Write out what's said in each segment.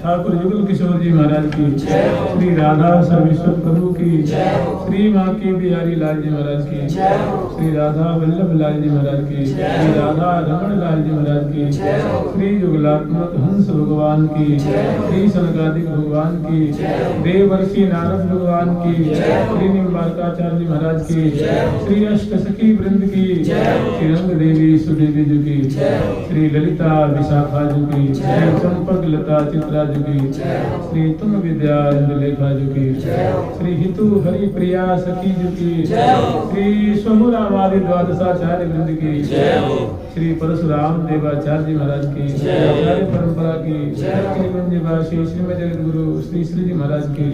ठाकुर युगल किशोर जी महाराज की, श्री राधा सर्वेश्वर प्रभु की, श्री माँ की बिहारी लाल जी महाराज की, श्री राधा वल्लभ लाल जी महाराज की, श्री राधा रमण लाल जी महाराज की, श्री युगलात्मक हंस भगवान की, श्री सनकादिक भगवान की, देवर्षि नारद भगवान की, श्री निम्बारकाचार्य महाराज की, श्री अष्ट सखी वृंद की, श्री रंग देवी सुदेवी जी की, श्री ललिता विशाखा जी की, श्री चंपक लता चित्रा जी की, श्री तुम विद्या इंद्रलेखा जी की, श्री हितु हरि प्रिया सखी जी की, श्री स्वमुरावादि द्वादशाचार्य वृंद की, श्री परशुराम देवाचार्य महाराज की, आचार्य परंपरा की, श्री श्रीमद जगत गुरु श्री श्री जी महाराज की,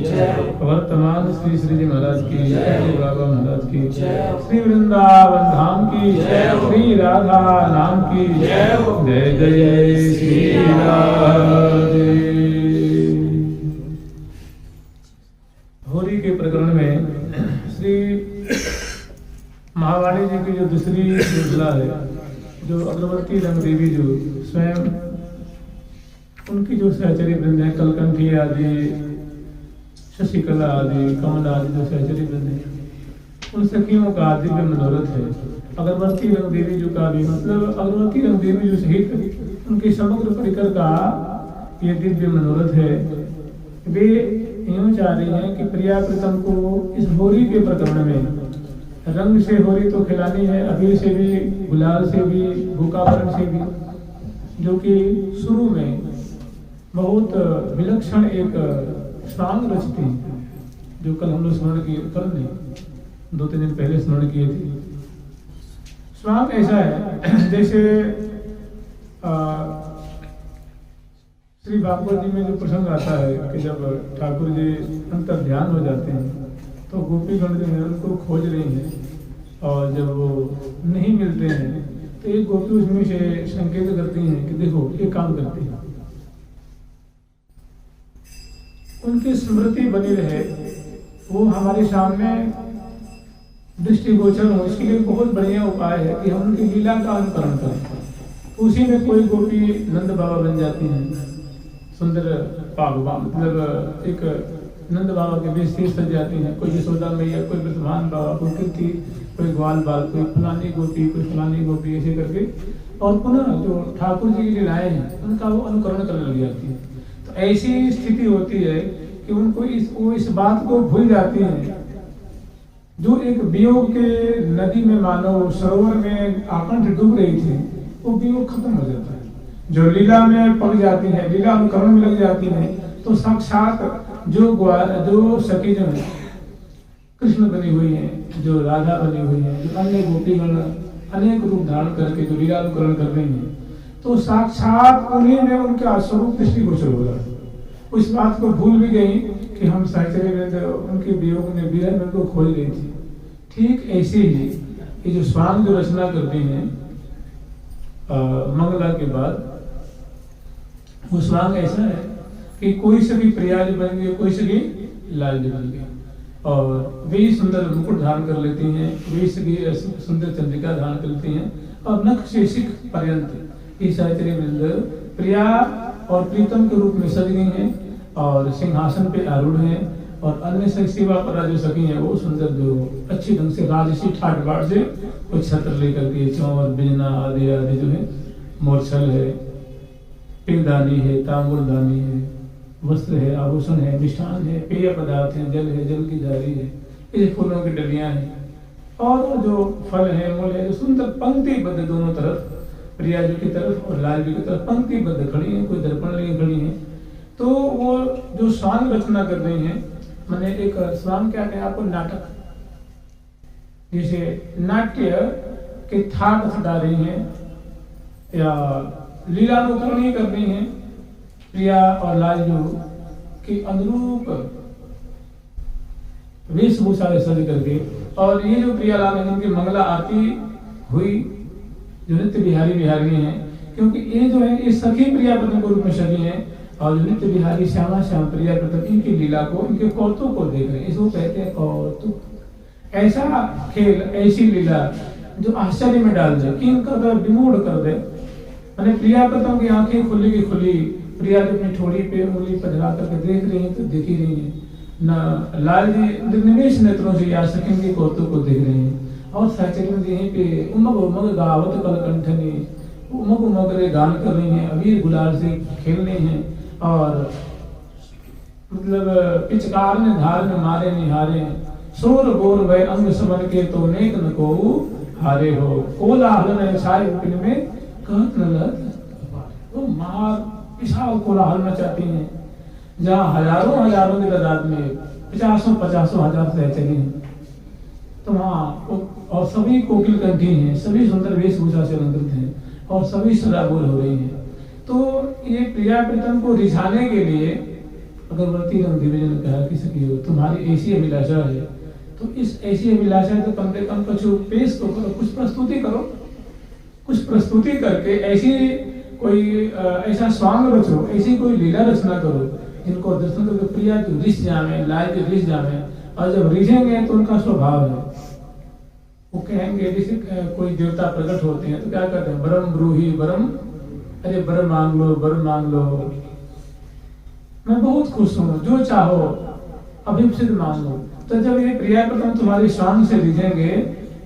वर्तमान श्री श्री जी महाराज की, श्री बाबा महाराज की, श्री वृंदावन धाम की, श्री राधा नाम की, जय जय श्री राधे। होली के प्रकरण में श्री महावाणी जी की जो दूसरी श्रृंखला है, जो अग्रवर्ती रंग देवी जो स्वयं उनकी जो सहचरी वृंद है, कलकंठी आदि, शशिकला आदि, कमल आदि जो सहचरी वृंद है, उन सखियों का दिव्य मनोरथ है। अगरवर्ती रंग देवी जो का भी मतलब अगरवर्ती रंग देवी जो सहित उनके समग्र परिकर का ये दिव्य मनोरथ है। वे यूं चाह रही हैं कि प्रिया प्रीतम को इस होली के प्रकरण में रंग से होली तो खिलानी है, अबीर से भी, गुलाल से भी, भूकावरण से भी, जो कि शुरू में बहुत विलक्षण एक स्वांग रचती, जो कल हम लोग स्मरण किए, कल नहीं 2-3 दिन पहले स्मरण किए थे। स्वांग ऐसा है जैसे श्री भागवत जी में जो प्रसंग आता है कि जब ठाकुर जी अंतर ध्यान हो जाते हैं तो गोपीगण जो है उनको खोज रही हैं, और जब वो नहीं मिलते हैं तो एक गोपी उसमें से संकेत करती हैं कि देखो ये काम करती है, उनकी स्मृति बनी रहे, वो हमारे सामने दृष्टिगोचर हो। इसके लिए बहुत बढ़िया उपाय है कि हम उनकी लीला का अनुकरण करें। उसी में कोई गोपी नंद बाबा बन जाती हैं, सुंदर पागवा, मतलब एक नंद बाबा के बीच से सज जाती हैं, कोई यशोदा मैया, कोई ब्रह्मान बाबा, कोई कीर्ति, कोई ग्वाल बाल, कोई फलानी गोपी, कोई फलानी गोपी, ऐसे करके और पुनः जो ठाकुर जी की लीलाएं हैं उनका वो अनुकरण करने लग जाती है। तो ऐसी स्थिति होती है कि उनको वो इस बात को भूल जाती हैं, जो एक वियोग के नदी में मानो सरोवर में आकंठ डूब रही थी, वो वियोग खत्म हो जाता है। जो लीला में पड़ जाती है, लीला अनुकरण में लग जाती है, तो साक्षात जो सखी जो है कृष्ण बनी हुई है, जो राधा बनी हुई है, जो अन्य गोपीगण अनेक रूप धारण करके जो लीला अनुकरण कर रही है, तो साक्षात उन्हीं में उनका स्वरूप दृष्टिगोचर हो रहा है। उस बात को भूल भी गई कि हम साहित्य उनके वियोग में विरह में को खोज रही थी। ठीक ऐसे ही ये जो स्वांग जो रचना करती हैं मंगला के बाद, वो स्वांग ऐसा है कि कोई सभी प्रियाज बन गए, कोई सभी लाज बन गए, और वे सुंदर मुकुट धारण कर लेती हैं, वे सभी सुंदर चंद्रिका धारण कर लेती हैं, और नख से शिख पर्यंत इस साहित्य प्रिया और प्रीतम के रूप में सज गई हैं, और सिंहासन पे आरूढ़ हैं, और अन्य सेवा पर जो सखी हैं वो सुंदर जो अच्छी ढंग से राजसी ठाट बाट से कुछ छत्र लेकर के चौर बिजना आदि आदि जो है, मोरछल है, पिंडदानी है, तांबुलदानी है, वस्त्र है, आभूषण है, मिष्ठान है, पेय पदार्थ है, जल की जारी है, ये फूलों की डलियां हैं, और जो फल है, मूल है, जो सुंदर पंक्तिबद्ध दोनों तरफ, प्रिया जी की तरफ और लाल जी की तरफ पंक्तिबद्ध खड़ी है, कोई दर्पण लिए खड़ी है। तो वो जो स्वांग रचना कर रही हैं, मैंने एक स्वांग क्या कहा आपको, नाटक, जैसे नाट्य के थाट हटा रही हैं या लीलानुकरण ही कर रही हैं, प्रिया और लाजू के अनुरूप वेशभूषा सज करके। और ये जो प्रिया लाल की मंगला आरती हुई, जो नित्य बिहारी बिहारी हैं, क्योंकि ये जो है ये सखी प्रिया पत्नी के रूप में सखी हैं, और जो नित्य बिहारी श्यामा श्याम प्रिया पत्नी इनकी लीला को, इनके कौतुक को देख रहे हैं, इसको कहते हैं कौतुक। ऐसा खेल, ऐसी लीला जो आश्चर्य में डाल दे, कि इनका विमूढ़ कर दे। मैंने प्रिया पत्नी की आंखें खुली की खुली, प्रिया जो अपनी ठोड़ी पे उंगली पधरा करके देख रही है तो देख ही रही है न, लाल जी निमेश नेत्रों से या सखी के कौतुक को देख रहे हैं। और साचर्य में यहीं पे उमग उमग गावत कलकंठनी, उमग उमग रे गान कर रही हैं, अबीर गुलाल से खेल रही हैं, और मतलब पिचकार ने धार में मारे निहारे, सोर बोर वह अंग समन के तो नेक न को हारे हो, कोलाहल ने सारे पिन में कहत न लत, वो मार विशाल कोलाहल मचाती हैं, जहाँ हजारों हजारों की तादाद में 50-50 हजार से चली हैं, तो वहाँ और सभी कोकिल कंठी हैं, सभी सुंदर वेशभूषा से अलंकृत हैं, और सभी सदाबोल हो रही हैं। तो ये प्रिया प्रीतम को रिझाने के लिए अगरबत्ती रंग दिव्य ने कहा कि सखी हो, तुम्हारी ऐसी अभिलाषा है, तो इस ऐसी अभिलाषा तो कम से कम कुछ पेश तो करो, कुछ प्रस्तुति करो, कुछ प्रस्तुति करके ऐसी कोई ऐसा स्वांग रचो, ऐसी कोई लीला रचना करो जिनको दर्शन करके प्रिया जो रिझ जावे, लाए जो रिझ जावे, और जब रिझेंगे तो उनका स्वभाव है, वो कहेंगे, जैसे कोई देवता प्रकट होते हैं तो क्या करते हैं, बरम ब्रूही बरम, अरे बर मांग लो, बर मांग लो, मैं बहुत खुश हूँ, जो चाहो अभिप्सित मांगो। तो जब ये प्रिया पत्नी तुम्हारी स्वांग से रिझेंगे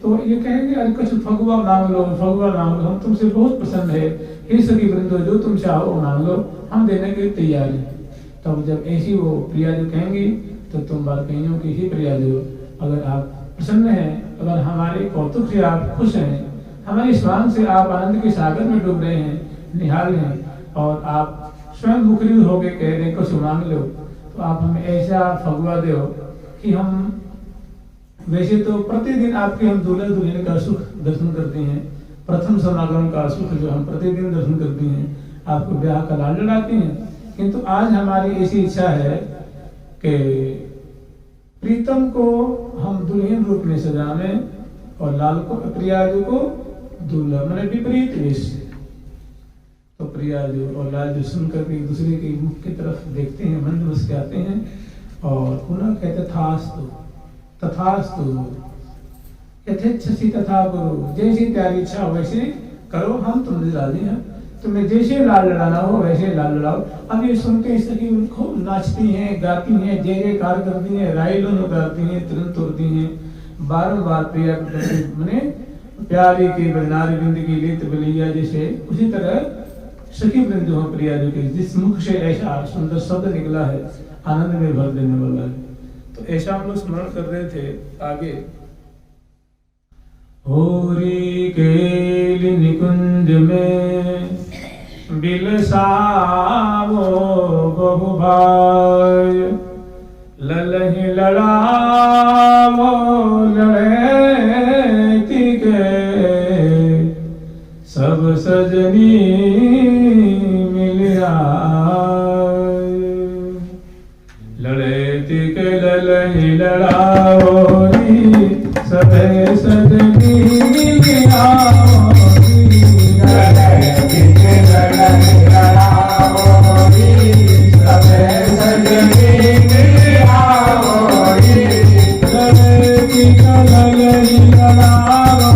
तो ये कहेंगे, अरे कुछ फगुआ मांग लो, फगुआ मांग लो, हम तुमसे बहुत प्रसन्न है, हे सखी वृंदो, जो तुम चाहो मांग लो, हम देने के तैयार हैं। तब जब ऐसी वो प्रिया जो कहेंगी तो तुम बात कही हो कि हे प्रिया जो, अगर आप प्रसन्न हैं, अगर हमारे कौतुक से आप खुश हैं, हमारे स्वांग से आप आनंद के सागर में डूब रहे हैं, निहाल हैं, और आप स्वयं मुखरित होकर कह रहे कुछ मांग लो, तो आप हमें ऐसा फगवा दो कि हम वैसे तो प्रतिदिन आपके हम दूल्हा दुल्हन का सुख दर्शन करते हैं, प्रथम समागम का सुख जो हम प्रतिदिन दर्शन करते हैं, आपको ब्याह का लाल लड़ाते हैं, किंतु आज हमारी ऐसी इच्छा है कि प्रीतम को हम दुल्हन रूप में सजाने और लाल को प्रियाजू को दूल्हा, मैंने विपरीत वेश से। तो प्रियाजू और लालजू सुनकर के एक दूसरे के मुख की तरफ देखते हैं, मंद मुस्कुराते हैं और पुनः कहते तथास्तु तथास्तु यथेच्छसि तथा करो, जैसी तेरी इच्छा वैसे करो, हम तुमसे राजी हैं, तुम्हें जैसे लाल लड़ाना हो वैसे लाल लड़ाओ। अब ये सुनते सखी खूब नाचती हैं, गाती हैं, जय जयकार करती हैं, राइलों गाती हैं, तुरंत तोड़ती हैं, बारंबार प्रिया मैंने प्यारी की नारी बिंद की लित बलिया, जैसे उसी तरह सखी वृंद हो प्रिया जो के जिस मुख से ऐसा सुंदर शब्द निकला है, आनंद में भर देने वाला है। तो ऐसा हम लोग स्मरण कर रहे थे। आगे होरी के निकुंज में बिलसावो बहुभाय, ललहि लड़ावो लड़ैती के सब सजनी मिल आए, लड़ैती के ललहि लड़ावो सब सजनी मिल आओ, लड़ैती के ललहि लड़ावो सब सजनी मिल आओ, लड़ैती के ललहि लड़ावो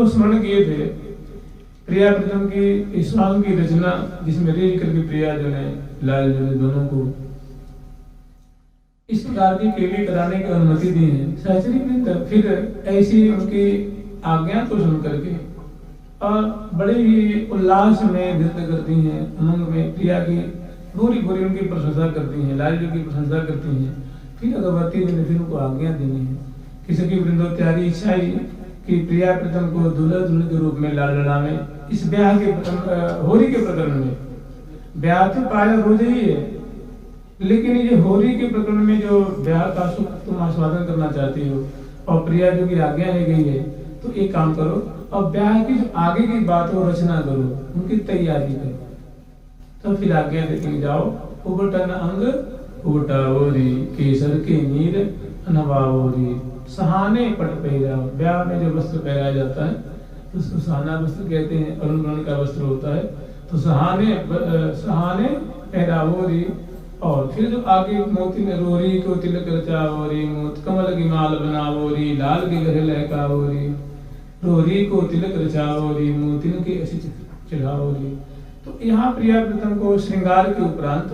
लोग स्मरण किए थे प्रिया प्रीतम की इस सॉन्ग की रचना, जिसमें रेज करके प्रिया जो है लाल जो है दोनों को इस प्रकार की केली कराने की अनुमति दी है। सहचरी वृंद फिर ऐसी उनकी आज्ञा को सुन करके और बड़े ही उल्लास में नृत्य करती हैं, उमंग में प्रिया की पूरी पूरी उनकी प्रशंसा करती हैं, लाल जी की प्रशंसा करती हैं। फिर अगरबत्ती जी ने फिर उनको आज्ञा देनी है कि सखी वृंदो त्यारी इच्छा ही कि प्रिया प्रीतम को दूल्हा दुल्हन के रूप में लाल लड़ावे। इस ब्याह के होरी के प्रकरण में ब्याह तो पाया रोज ही है, लेकिन ये होरी के प्रकरण में जो ब्याह का सुख तुम आस्वादन करना चाहती हो और प्रिया जो की आज्ञा है गई है, तो एक काम करो और ब्याह की जो आगे की बात हो रचना करो, उनकी तैयारी करो। तो फिर आज्ञा देके जाओ। उबटन अंग उबटाओरी केसर के नीर अनवाओरी सहाने पट पहराओ। ब्याह में जो वस्त्र पहराया जाता है तो उसको सहाना वस्त्र कहते हैं, अरुण वर्ण का वस्त्र होता है। तो सहाने पहराओरी और फिर जो आगे मोती रोरी को तिलक रचाओरी, मोत कमल की माल बनाओरी, लाल के गहरे लहकाओरी, रोरी को तिलक रचाओरी, मोतिन के ऐसी चढ़ाओरी। तो यहाँ प्रिया प्रीतम को श्रृंगार के उपरांत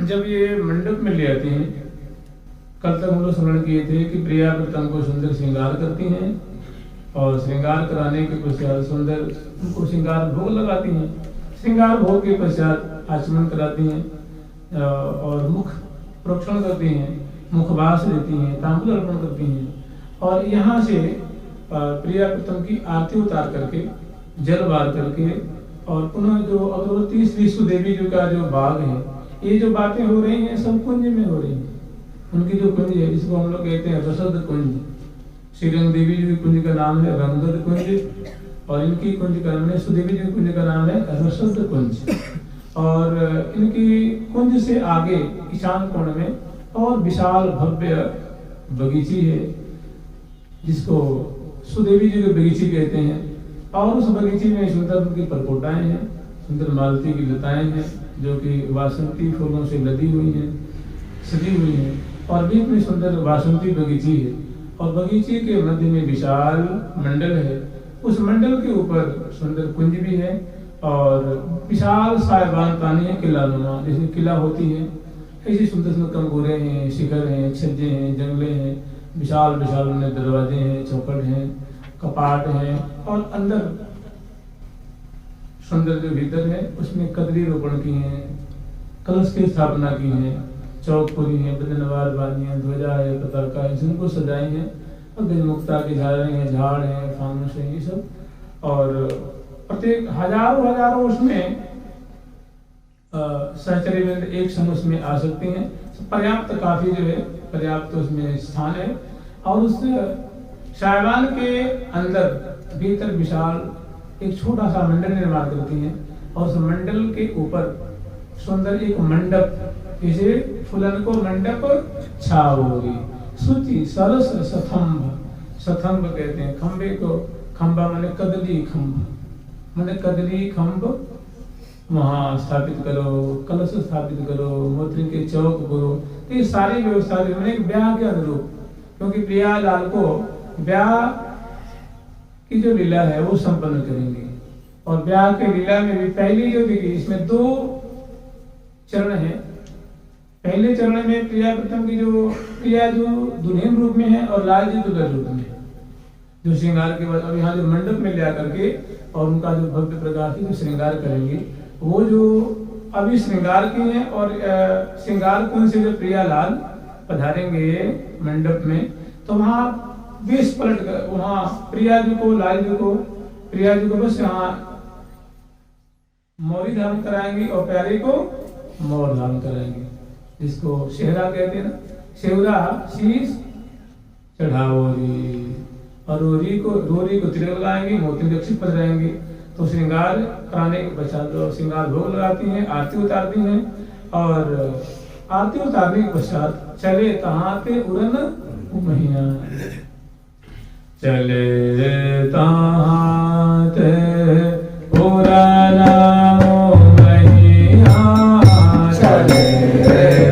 जब ये मंडप में ले आती हैं, कल तक हम लोग स्मरण किए थे कि प्रिया प्रीतम को सुंदर श्रृंगार करती हैं और श्रृंगार कराने के पश्चात सुंदर उनको श्रृंगार भोग लगाती हैं। श्रृंगार भोग के पश्चात आचमन कराती हैं और मुख प्रोक्षण करती हैं, मुखवास देती हैं, तांबूल अर्पण करती हैं। और यहाँ से प्रिया प्रीतम की आरती उतार करके जल वार करके और पुनः जो अगरबत्ती श्री सुदेवी जी का जो बाग है, ये जो बातें हो रही हैं सब कुंज में हो रही हैं। उनकी जो कुंज है जिसको हम लोग कहते हैं रसद कुंज, श्री रंग देवी जी की कुंज का नाम है रंगद कुंज और इनकी कुंज का नाम है सुदेवी जी की कुंज का नाम है रसद कुंज। और इनकी कुंज से आगे ईशान कोण में और विशाल भव्य बगीची है जिसको सुदेवी जी की बगीची कहते हैं। और उस बगीची में सुंदर उनकी परकोटाएं हैं, सुंदर मालती की लताएं हैं जो कि वासंती फूलों से लदी हुई हैं, सजी हुई हैं और बीच में सुंदर वासंती बगीची है और बगीचे के मध्य में विशाल मंडल है। उस मंडल के ऊपर सुंदर कुंज भी है और विशाल सायबान पानी है, किला नुमा जैसे किला होती है ऐसी सुंदर सुंदर कंगूरे हैं, शिखर हैं, छज्जे हैं, जंगले हैं, विशाल विशाल उनमें दरवाजे हैं, चौखट हैं, कपाट हैं और अंदर सुंदर जो भीतर है उसमें कदरी रोपण की है, कलश की स्थापना की है, चौक पूरी है, बदनवार बानियां, ध्वजा है, पताका है, जिनको सजाई है और गजमुक्ता की झाड़ें हैं, झाड़ हैं, फानुस है, ये सब। और प्रत्येक हजारों उसमें सहचरी में एक संग उसमें आ सकती हैं। पर्याप्त काफी जो है पर्याप्त उसमें स्थान है। और उस सायवान के अंदर भीतर विशाल एक छोटा सा मंडल निर्माण करती हैं और उस मंडल के ऊपर सुंदर एक मंडप, जैसे फुलन को मंडप छाओगी, सूची सरस सथंभ, सथंभ कहते हैं खंबे को, खंबा माने कदली खंभ, माने कदली खंभ वहां स्थापित करो, कलश स्थापित करो, मोत्री के चौक करो। तो ये सारी व्यवस्था मैंने ब्याह के अनुरूप, क्योंकि प्रिया लाल को ब्याह की जो लीला है वो संपन्न करेंगे। और ब्याह के लीला में भी पहली जो देखिए इसमें 2 चरण है। पहले चरण में प्रिया प्रीतम की जो प्रिया जो दुल्हन रूप में है और लाल जी दुल्हन रूप में है, जो श्रृंगार के बाद अब यहाँ जो मंडप में ले करके और उनका जो भव्य प्रकार से जो श्रृंगार करेंगे वो जो अभी श्रृंगार के हैं। और श्रृंगार कुंज से जो प्रिया लाल पधारेंगे मंडप में, तो वहाँ वेश पलट कर वहाँ प्रिया जी को लाल जी को प्रिया जी को बस यहाँ मौरी धारण कराएंगे और प्यारे को मोर धारण कराएंगे, जिसको सेहरा कहते हैं ना, सेहरा शीश चढ़ाओरी और रोरी को तिलक लगाएंगे, मोती दक्षित पर जाएंगे। तो श्रृंगार कराने के पश्चात जो श्रृंगार भोग लगाती हैं, आरती उतारती हैं और आरती उतारने के पश्चात चले तहाते उड़न उमहिया, चले तहाते उड़न उमहिया, चले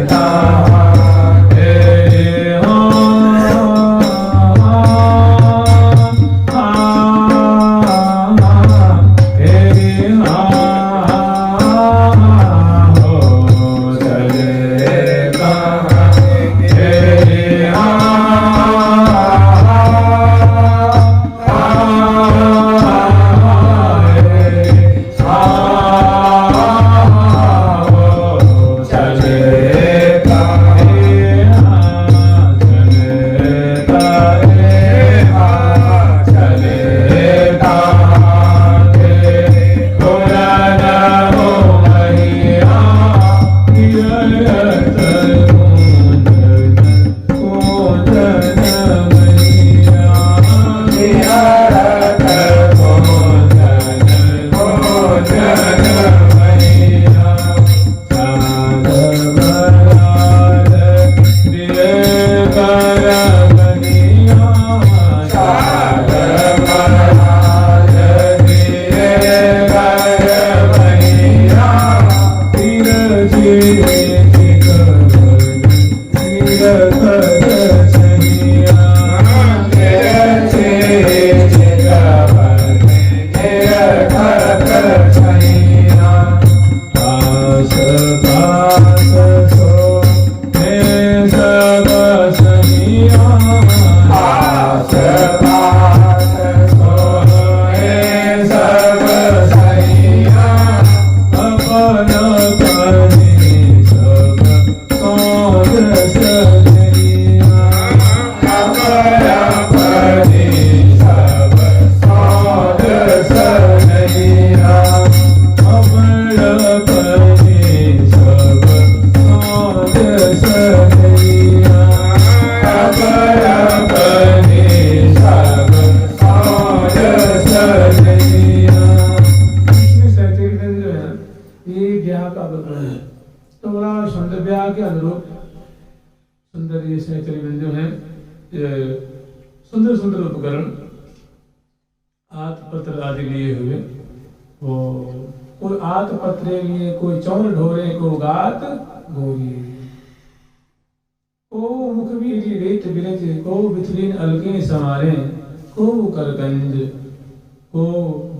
तहाते ब्याह का वर्णन है। तो बड़ा सुंदर ब्याह के अनुरूप सुंदर ये सहचरी जो है, सुंदर सुंदर उपकरण आतपत्र आदि लिए हुए, वो कोई आतपत्रे लिए, कोई चौर ढोरे को गात गोरी, को मुखबीरी रेत बिरज, को बिथरीन अलके समारे, को करगंज, को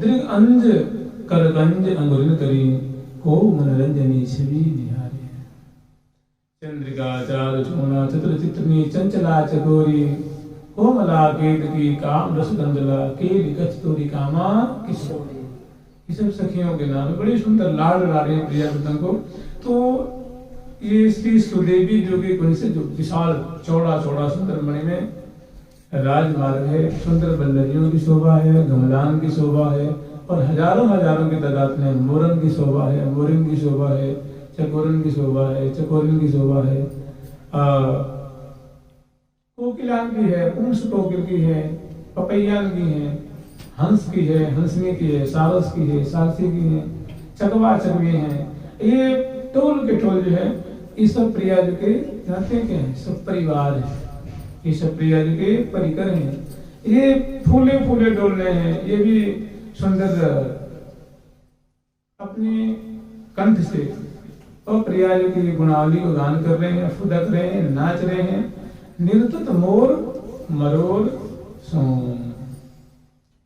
दृग अंज करगंज अंगुरिन करी, को मनोरंजनी छवि निहारे। चंद्रिका चार चूना चित्र चित्रनी चंचला चकोरी, कोमला केत की काम रस गंधला, केली कस्तूरी कामा किशोरी। ये सब सखियों के नाम, बड़ी सुंदर लाड ला रहे हैं प्रियाव्रतम को। तो ये श्री सुदेवी जो कि कुंज से जो विशाल चौड़ा चौड़ा सुंदर मणि में राजमार्ग है, सुंदर बल्लरियों की शोभा है, गमलान की शोभा है, और हजारों हजारों की तादाद में मोरन की शोभा है, मोरिन की शोभा है, चकोरन की शोभा है, चकोरिन की शोभा है, कोकिलान की है, पुंस कोकिल की है, पपैयान की है, हंस की है, हंसनी की है, सारस की है, सारसी की है, चकवा चकवी है। ये टोल के टोल जो है, ये सब प्रिया जी के नाते के हैं, सब परिवार है, ये सब प्रिया जी के परिकर हैं। ये फूले फूले डोलने हैं, ये भी सुंदर अपने कंठ से और प्रिया जी की गुणावली को गान कर रहे हैं, फुदक रहे हैं, नाच रहे हैं। निर्तुत मोर मरोर सोम,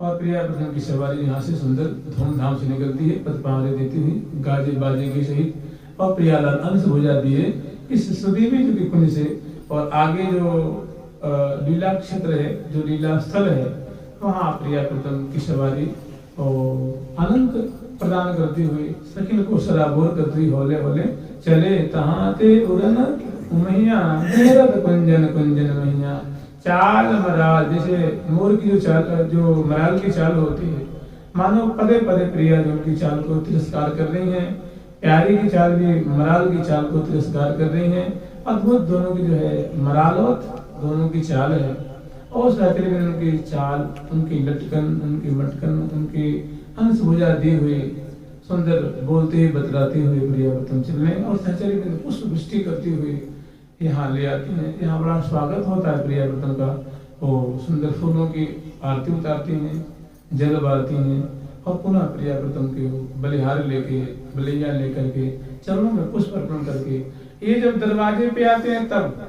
और प्रियाव्रतम की सवारी यहाँ से सुंदर धूमधाम से निकलती है, पदपावली देती हुई गाजे बाजे के सहित, और प्रियालाल अंश हो जाती है इस सुदेवी जी की कुंज से। और आगे जो लीला क्षेत्र है, जो लीला स्थल है, वहाँ प्रियाव्रतम की सवारी और आनंद प्रदान करती हुई सखिन को सराबोर करती होले होले चले तहाँ ते उड़न मैया, कुंजन कुंजन मैया। चाल मराल, जैसे मोर की जो चाल, जो मराल की चाल होती है, मानो पदे पदे प्रिया जो उनकी चाल को तिरस्कार कर रही हैं, प्यारी की चाल भी मराल की चाल को तिरस्कार कर रही हैं। अद्भुत दोनों की जो है मरालोत दोनों की चाल है, और साथ में उनकी चाल, उनकी लटकन, उनकी मटकन, उनकी अंश भुजा दी हुई सुंदर बोलते हुए बतलाते हुए प्रियाव्रतम चलने, और सहचरी में पुष्प वृष्टि करती हुई यहाँ ले आती हैं। यहाँ बड़ा स्वागत होता है प्रियाव्रतम का। वो सुंदर फूलों की आरती उतारती हैं, जल बारती हैं, और पुनः प्रियाव्रतम के बलिहार लेके, बलिया लेकर के चरणों में पुष्प अर्पण करके ये जब दरवाजे पे आते हैं, तब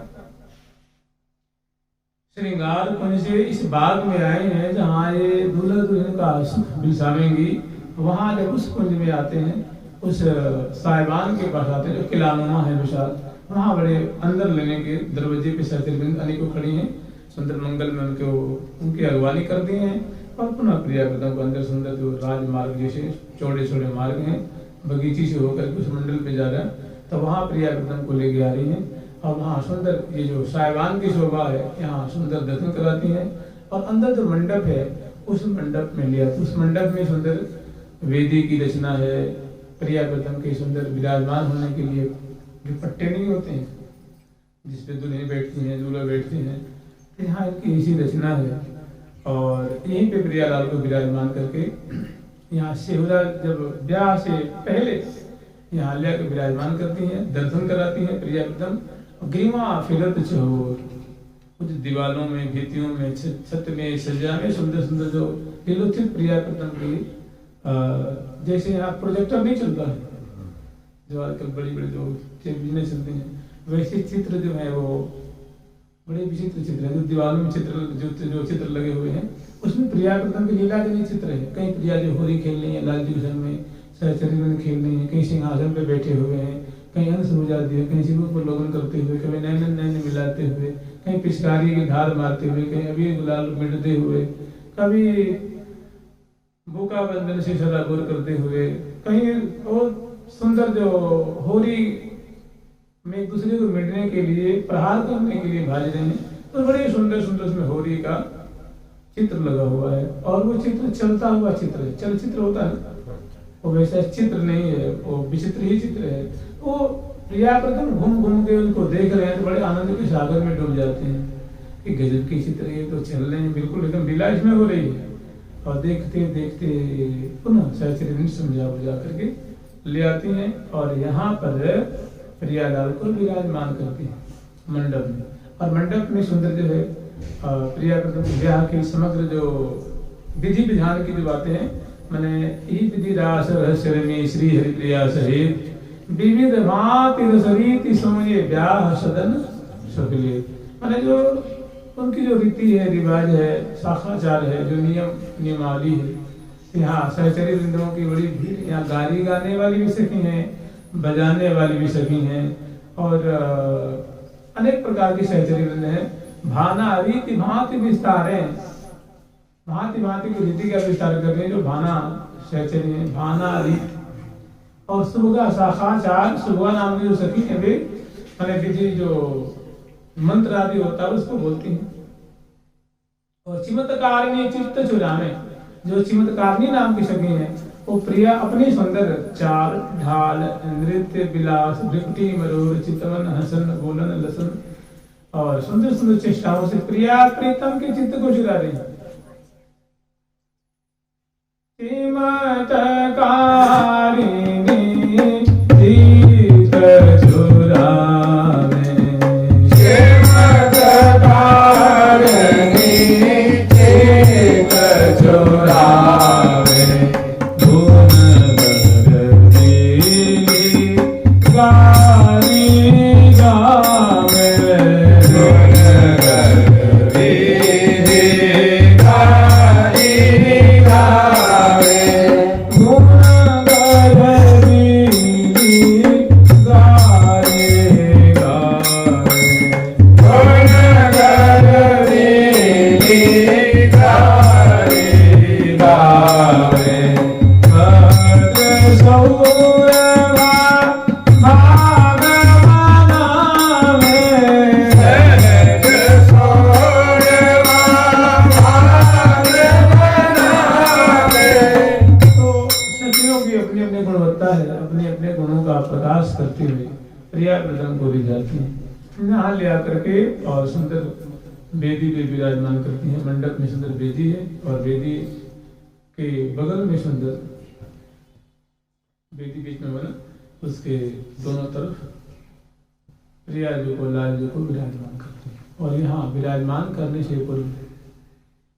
श्रृंगार कुंज से इस बाग में आए हैं जहाँ ये दूल्हा दुल्हन का सुख बिलसावेंगी। वहां जब उस कुंज में आते हैं, उस साहिबान के पास आते हैं जो किलानुमा है विशाल, वहाँ बड़े अंदर लेने के दरवाजे पे सहचरी अनेकों खड़ी हैं, सुंदर मंगल में उनकी अगवानी कर दी है। और पुनः प्रियाव्रतम को अंदर सुंदर जो राजमार्ग जैसे चौड़े चौड़े मार्ग हैं, बगीची से होकर उस मंडल पे जा रहा है, तो वहाँ प्रियाव्रतम को लेके आ रही हैं। और वहाँ सुंदर ये जो साहिबान की शोभा है, यहाँ सुंदर दर्शन कराती हैं। और अंदर जो मंडप है, उस मंडप में लिया, तो उस मंडप में सुंदर वेदी की रचना है। प्रियाव्रतम के सुंदर विराजमान होने के लिए जो पट्टे नहीं होते हैं जिसपे दुल्हन बैठती हैं, दूल्हा बैठते हैं, तो यहाँ इनकी ऐसी रचना है। और यहीं पे प्रियालाल को विराजमान करके यहाँ सेहुरा जब ब्याह से पहले यहाँ ले आकर विराजमान करती हैं, दर्शन कराती हैं प्रियाव्रतम। ग्रीवा फिरत चहोर, कुछ दीवालों में, भित्तियों में, छत में, सज्जा में सुंदर सुंदर जो लिलोचित प्रियाव्रतम की, जैसे यहाँ प्रोजेक्टर नहीं चलता है जो आजकल बड़ी बड़ी जो टेलीविजन चलती हैं, वैसे चित्र जो है वो बड़े विचित्र चित्र है। जो दीवारों में चित्र जो चित्र लगे हुए हैं, उसमें प्रियाव्रतम की लीला के चित्र है। कहीं प्रिया जो होरी खेल रही है, लाल जी में सहचरी में खेल रही है, कहीं सिंहासन पे बैठे हुए हैं, कहीं अंश बुझा दिए, कहीं शिवों को लोगन करते हुए, कभी नैन नैन मिलाते हुए, कहीं पिचकारी की धार मारते हुए, कहीं अबीर गुलाल मिटते हुए, कभी भूखा बंधन से सराबोर करते हुए, कहीं और सुंदर जो होरी में एक दूसरे को मिटने के लिए, प्रहार करने के लिए भाज रहे हैं। तो बड़े सुंदर सुंदर उसमें होरी का चित्र लगा हुआ है, और वो चित्र चलता हुआ चित्र है। चलचित्र होता है वो वैसा चित्र नहीं है, वो विचित्र ही चित्र है। वो प्रियाव्रतम घूम घूम के उनको देख रहे हैं तो बड़े आनंद के सागर में डूब जाते हैं कि गजब की चित्र ये तो चल रहे हैं, बिल्कुल एकदम लीला इसमें हो रही है। और देखते देखते पुनः सहचरी समझा बुझा करके ले आती हैं और यहाँ पर प्रियालाल को विराजमान करती हैं मंडप में। और मंडप में सुंदर जो है प्रिया ब्याह की समग्र जो विधि विधान की जो बातें हैं, मैंने ई विधि रास रहस्य में श्री हरिप्रिया सहित विविध भांति रसरीति समये ब्याह सदन सकले। मैंने जो उनकी जो रीति है, रिवाज है, शाखाचार है, जो नियमावली है, यहाँ सहचरी वृंदों की बड़ी भीड़। यहाँ गाली गाने वाली भी सखी हैं, बजाने वाली भी सखी हैं और अनेक प्रकार की सहचरी वृंद हैं। भाना रीति भांति विस्तार है, भांति भांति की रीति का विस्तार कर रहे हैं जो भाना सहचरी है। भाना रीति और सुबह शाखाचार, सुबह नाम की जो सखी है वे मैंने विधि जो मंत्र आदि होता है उसको बोलती हैं। और चिमत्कारिणी चित्त चुरामे, जो चिमत्कारिणी नाम की सखी है वो प्रिया अपनी सुंदर चाल ढाल नृत्य विलास विकटी मरोड़ चितवन हसन बोलन लसन और सुंदर सुंदर चेष्टाओं से प्रिया प्रीतम के चित्त को चुरा रही है। चिमत्कारिणी चित्त चुरावे, चिमत्कारिणी चित्त चुरावे, धुन बरदी गारी गावे, धुन बरदी गारी गावे, धुन बरदी गारी गावे, धुन बरदी गारी गावे। भद्र सौरभा भागवनावे, भद्र सौरभा भागवनावे। तो सखियों की अपनी अपनी गुणवत्ता है, अपने अपने गुणों का प्रकाश करते हुए प्रिया प्रदम को भी जाती हैं, यहाँ ले आकर के और सुंदर वेदी पे विराजमान करती हैं। मंडप में सुंदर वेदी है और वेदी के बगल में सुंदर वेदी बीच में बना, उसके दोनों तरफ प्रिया जी को लाल जी को विराजमान करती है। और यहाँ विराजमान करने से पूर्व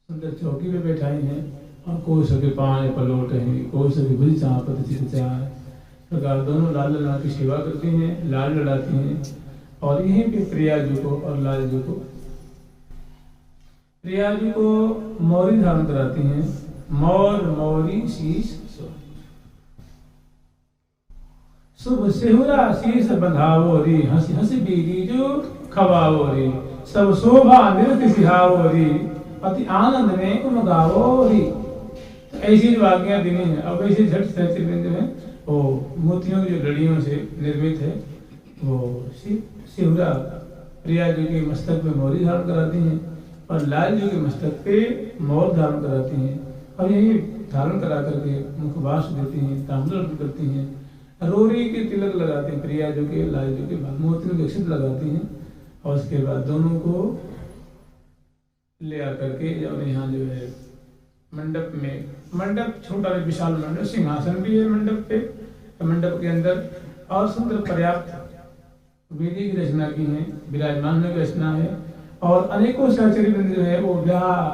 सुंदर चौकी पे बैठाई हैं और कोस के पाए पलोट हैं, कोस के भुज चापत चित चाय प्रकार दोनों लाल लला की सेवा करती हैं, लाल लड़ाती हैं। और यहीं पे प्रिया जी को और लाल जी को, प्रिया जी को मौरी धारण कराती हैं, मौर मौरी शीश शुभ सेहुरा शीश बंधावो री, हंसी हंसी बीरी जो खवावो री, सब शोभा नृत्य सिहावो री, अति आनंद में उमगावो री। तो ऐसी जो आज्ञा देनी है। अब ऐसे झट सहचरबिंद में वो मोतियों की जो लड़ियों से निर्मित है वो सेहुरा प्रिया जी के मस्तक पे मौरी धारण कराती हैं और लाल जी के मस्तक पे मोर धारण कराती हैं। और यही धारण करा करके मुखवास देती हैं, तांबूल अर्पण करती हैं, रोरी के तिलक लगाती हैं प्रिया जी के, लाल जी के मोतियों के अक्षत लगाती हैं। और उसके बाद दोनों को ले आकर के और यहाँ जो है मंडप में, मंडप छोटा विशाल मंडप, सिंहासन भी है मंडप पे, मंडप के अंदर और सुंदर पर्याप्त वेदी की रचना की है, विराजमान की रचना है। और अनेकों सहचरी वृंद जो है वो ब्याह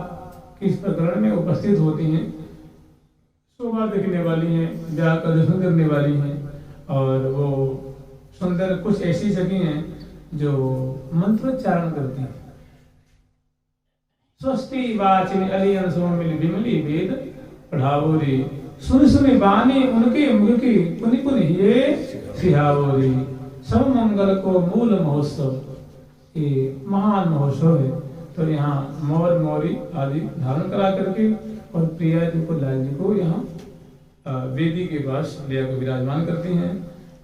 के इस प्रकरण में उपस्थित होती हैं, शोभा देखने वाली हैं, ब्याह का दर्शन करने वाली हैं। और वो सुंदर कुछ ऐसी सखी हैं जो मंत्रोच्चारण करती हैं। स्वस्ति वाचिनी अलियन सोमिल विमली वेद पढ़ावो रे, सुन सुनी बानी उनके मुख की पुनि पुनि ये सिहावो रे। सब मंगल को मूल महोत्सव, ये महान महोत्सव है। तो यहाँ मोर मौरी आदि धारण करा करके और प्रिया जी को लाल जी को यहाँ वेदी के पास ले आकर विराजमान करती हैं।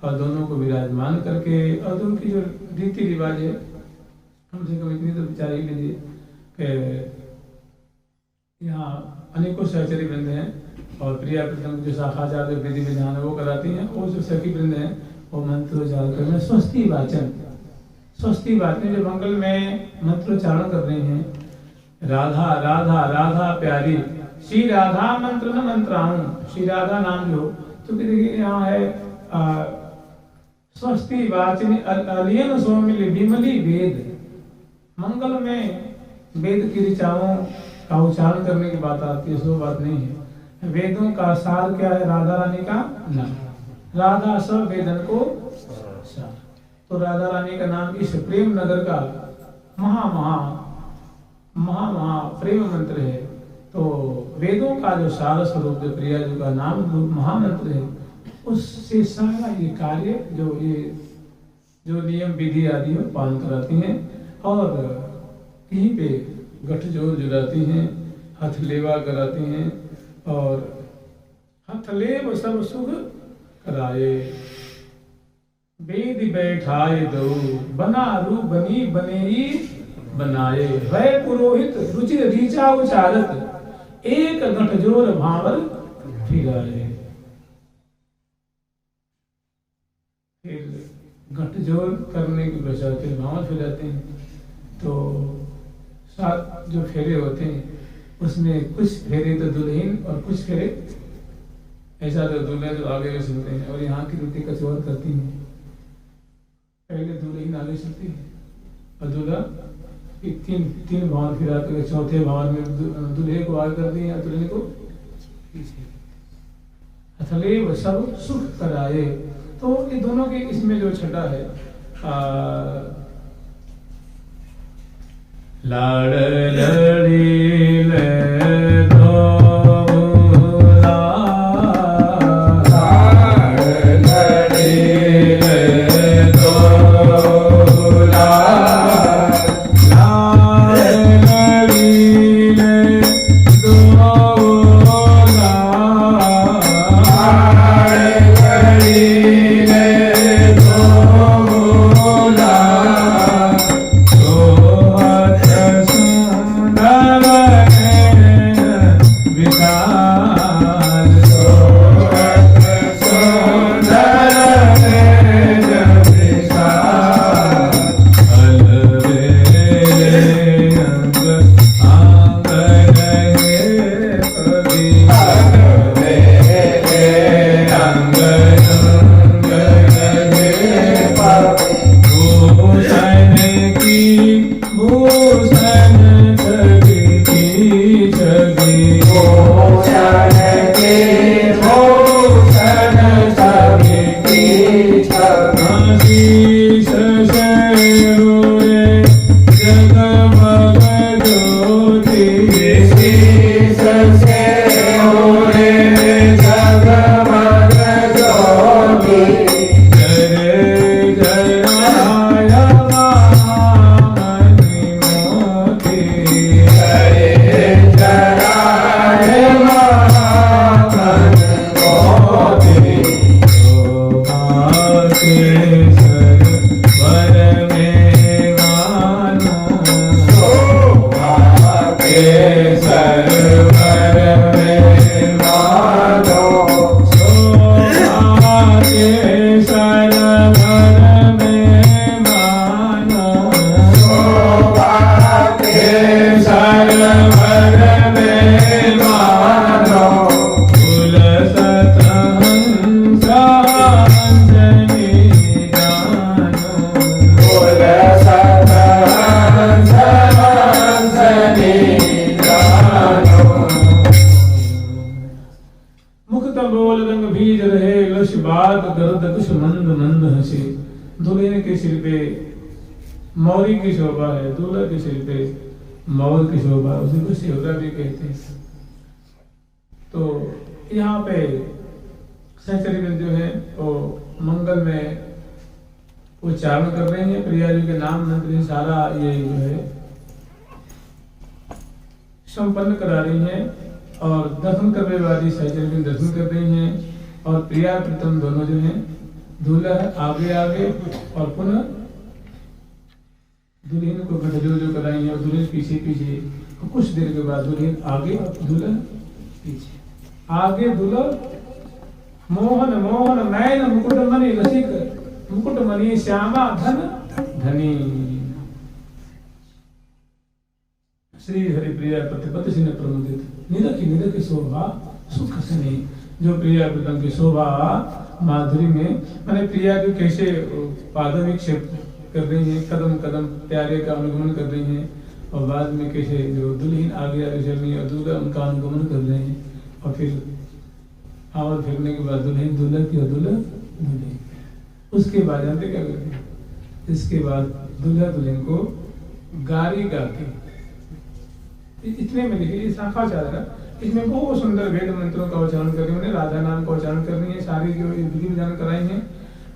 और दोनों को विराजमान करके और उनकी जो रीति रिवाज है कम से कम इतनी तो विचार ही लीजिए कि यहाँ अनेकों सहचरी वृंद हैं और प्रिया प्रथम जो शाखाचार जो विधि विधान है वो कराती हैं। और जो सखी वृंद हैं वो मंत्रोच्चारण कर रहे हैं, स्वस्ति वाचन, स्वस्ति वाचन जो मंगल में मंत्रोच्चारण कर रहे हैं। राधा राधा राधा प्यारी, श्री राधा मंत्र न मंत्राऊं, श्री राधा नाम जो, तो देखिए यहाँ है स्वस्ति वाचिनी अलियन सोमिली विमली वेद। मंगल में वेद की ऋचाओं का उच्चारण करने की बात आती है, सो बात नहीं है। वेदों का सार क्या है? राधा रानी का नाम। राधा सब वेदन को सार। तो राधा रानी का नाम इस प्रेम नगर का महा महा महा महा प्रेम मंत्र है। तो वेदों का जो सार स्वरूप जो प्रिया जी का नाम महामंत्र है, उससे सारा ये कार्य जो नियम विधि आदि में पालन कराती हैं। और कहीं पे गठजोड़ जुड़ाती हैं, हथलेवा कराती हैं। और हथलेव सब सुख कराए, वेद बैठाए दो, बना रू बनी बनेई बनाए। वह पुरोहित रुचिर रीचा उचारत, एक गठजोड़ भावर फिराए। फिर गठजोड़ करने के पश्चात फिर भावर फिराते हैं। तो 7 जो फेरे होते हैं उसमें कुछ फेरे तो दुल्हन और कुछ फेरे ऐसा तो दूल्हे जो आगे सुनते हैं। और यहाँ की रोटी कचौर करती हैं। पहले दुल्हन आगे सुनती है और दूल्हा तीन भावर फिराते हुए चौथे भावर में दूल्हे को आगे करती है, दूल्हे को पीछे। अथलेव सब सुख कराए। तो ये दोनों के इसमें जो छठा है, लाड़ लड़ी ले दूल्हे के सिर पे मौरी की शोभा है, दूल्हा के सिर पे मौर की शोभा, उसी को सेवरा भी कहते हैं। तो यहाँ पे सहचरी जो है वो मंगल में उच्चारण कर रहे हैं, प्रिया जी के नाम मंत्र सारा ये जो है संपन्न करा रही हैं। और दर्शन करने वाली सहचरी दर्शन कर रही हैं। और प्रिया प्रीतम दोनों जो हैं, दूल्हा आगे आगे और पुनः दुल्हन को गठजोड़ जो कराई है और दुल्हन पीछे पीछे। तो कुछ देर के बाद दुल्हन आगे, दुल्हन पीछे। आगे दुल्हा मोहन मोहन नयन मुकुट मणि रसिक, मुकुट मणि श्यामा धन धनी। श्री हरिप्रिया प्रतिपति सिंह प्रमुदित, निरखी निरखी शोभा सुख सनी। जो प्रिया प्रीतम की शोभा माधुरी में मैंने प्रिया की कैसे पादविक्षेप कर रही हैं, कदम कदम प्यारे का अनुगमन कर रही हैं, और बाद में कैसे जो दुल्हन आगे आगे चल रही है और दूल्हा उनका अनुगमन कर रहे हैं, और फिर आवर फिरने के बाद दुल्हन दूल्हा की और दूल्हा दुल्हन। उसके बाद जानते क्या करते हैं, इसके बाद दूल्हा दुल्हन को गारी गा के, इतने में देखिए ये शाखा चाह रहा, इसमें बहुत सुंदर वेद मंत्रों का उच्चारण करके उन्हें राधा नाम का उच्चारण करनी है, सारी जो विधि विधान कराई हैं,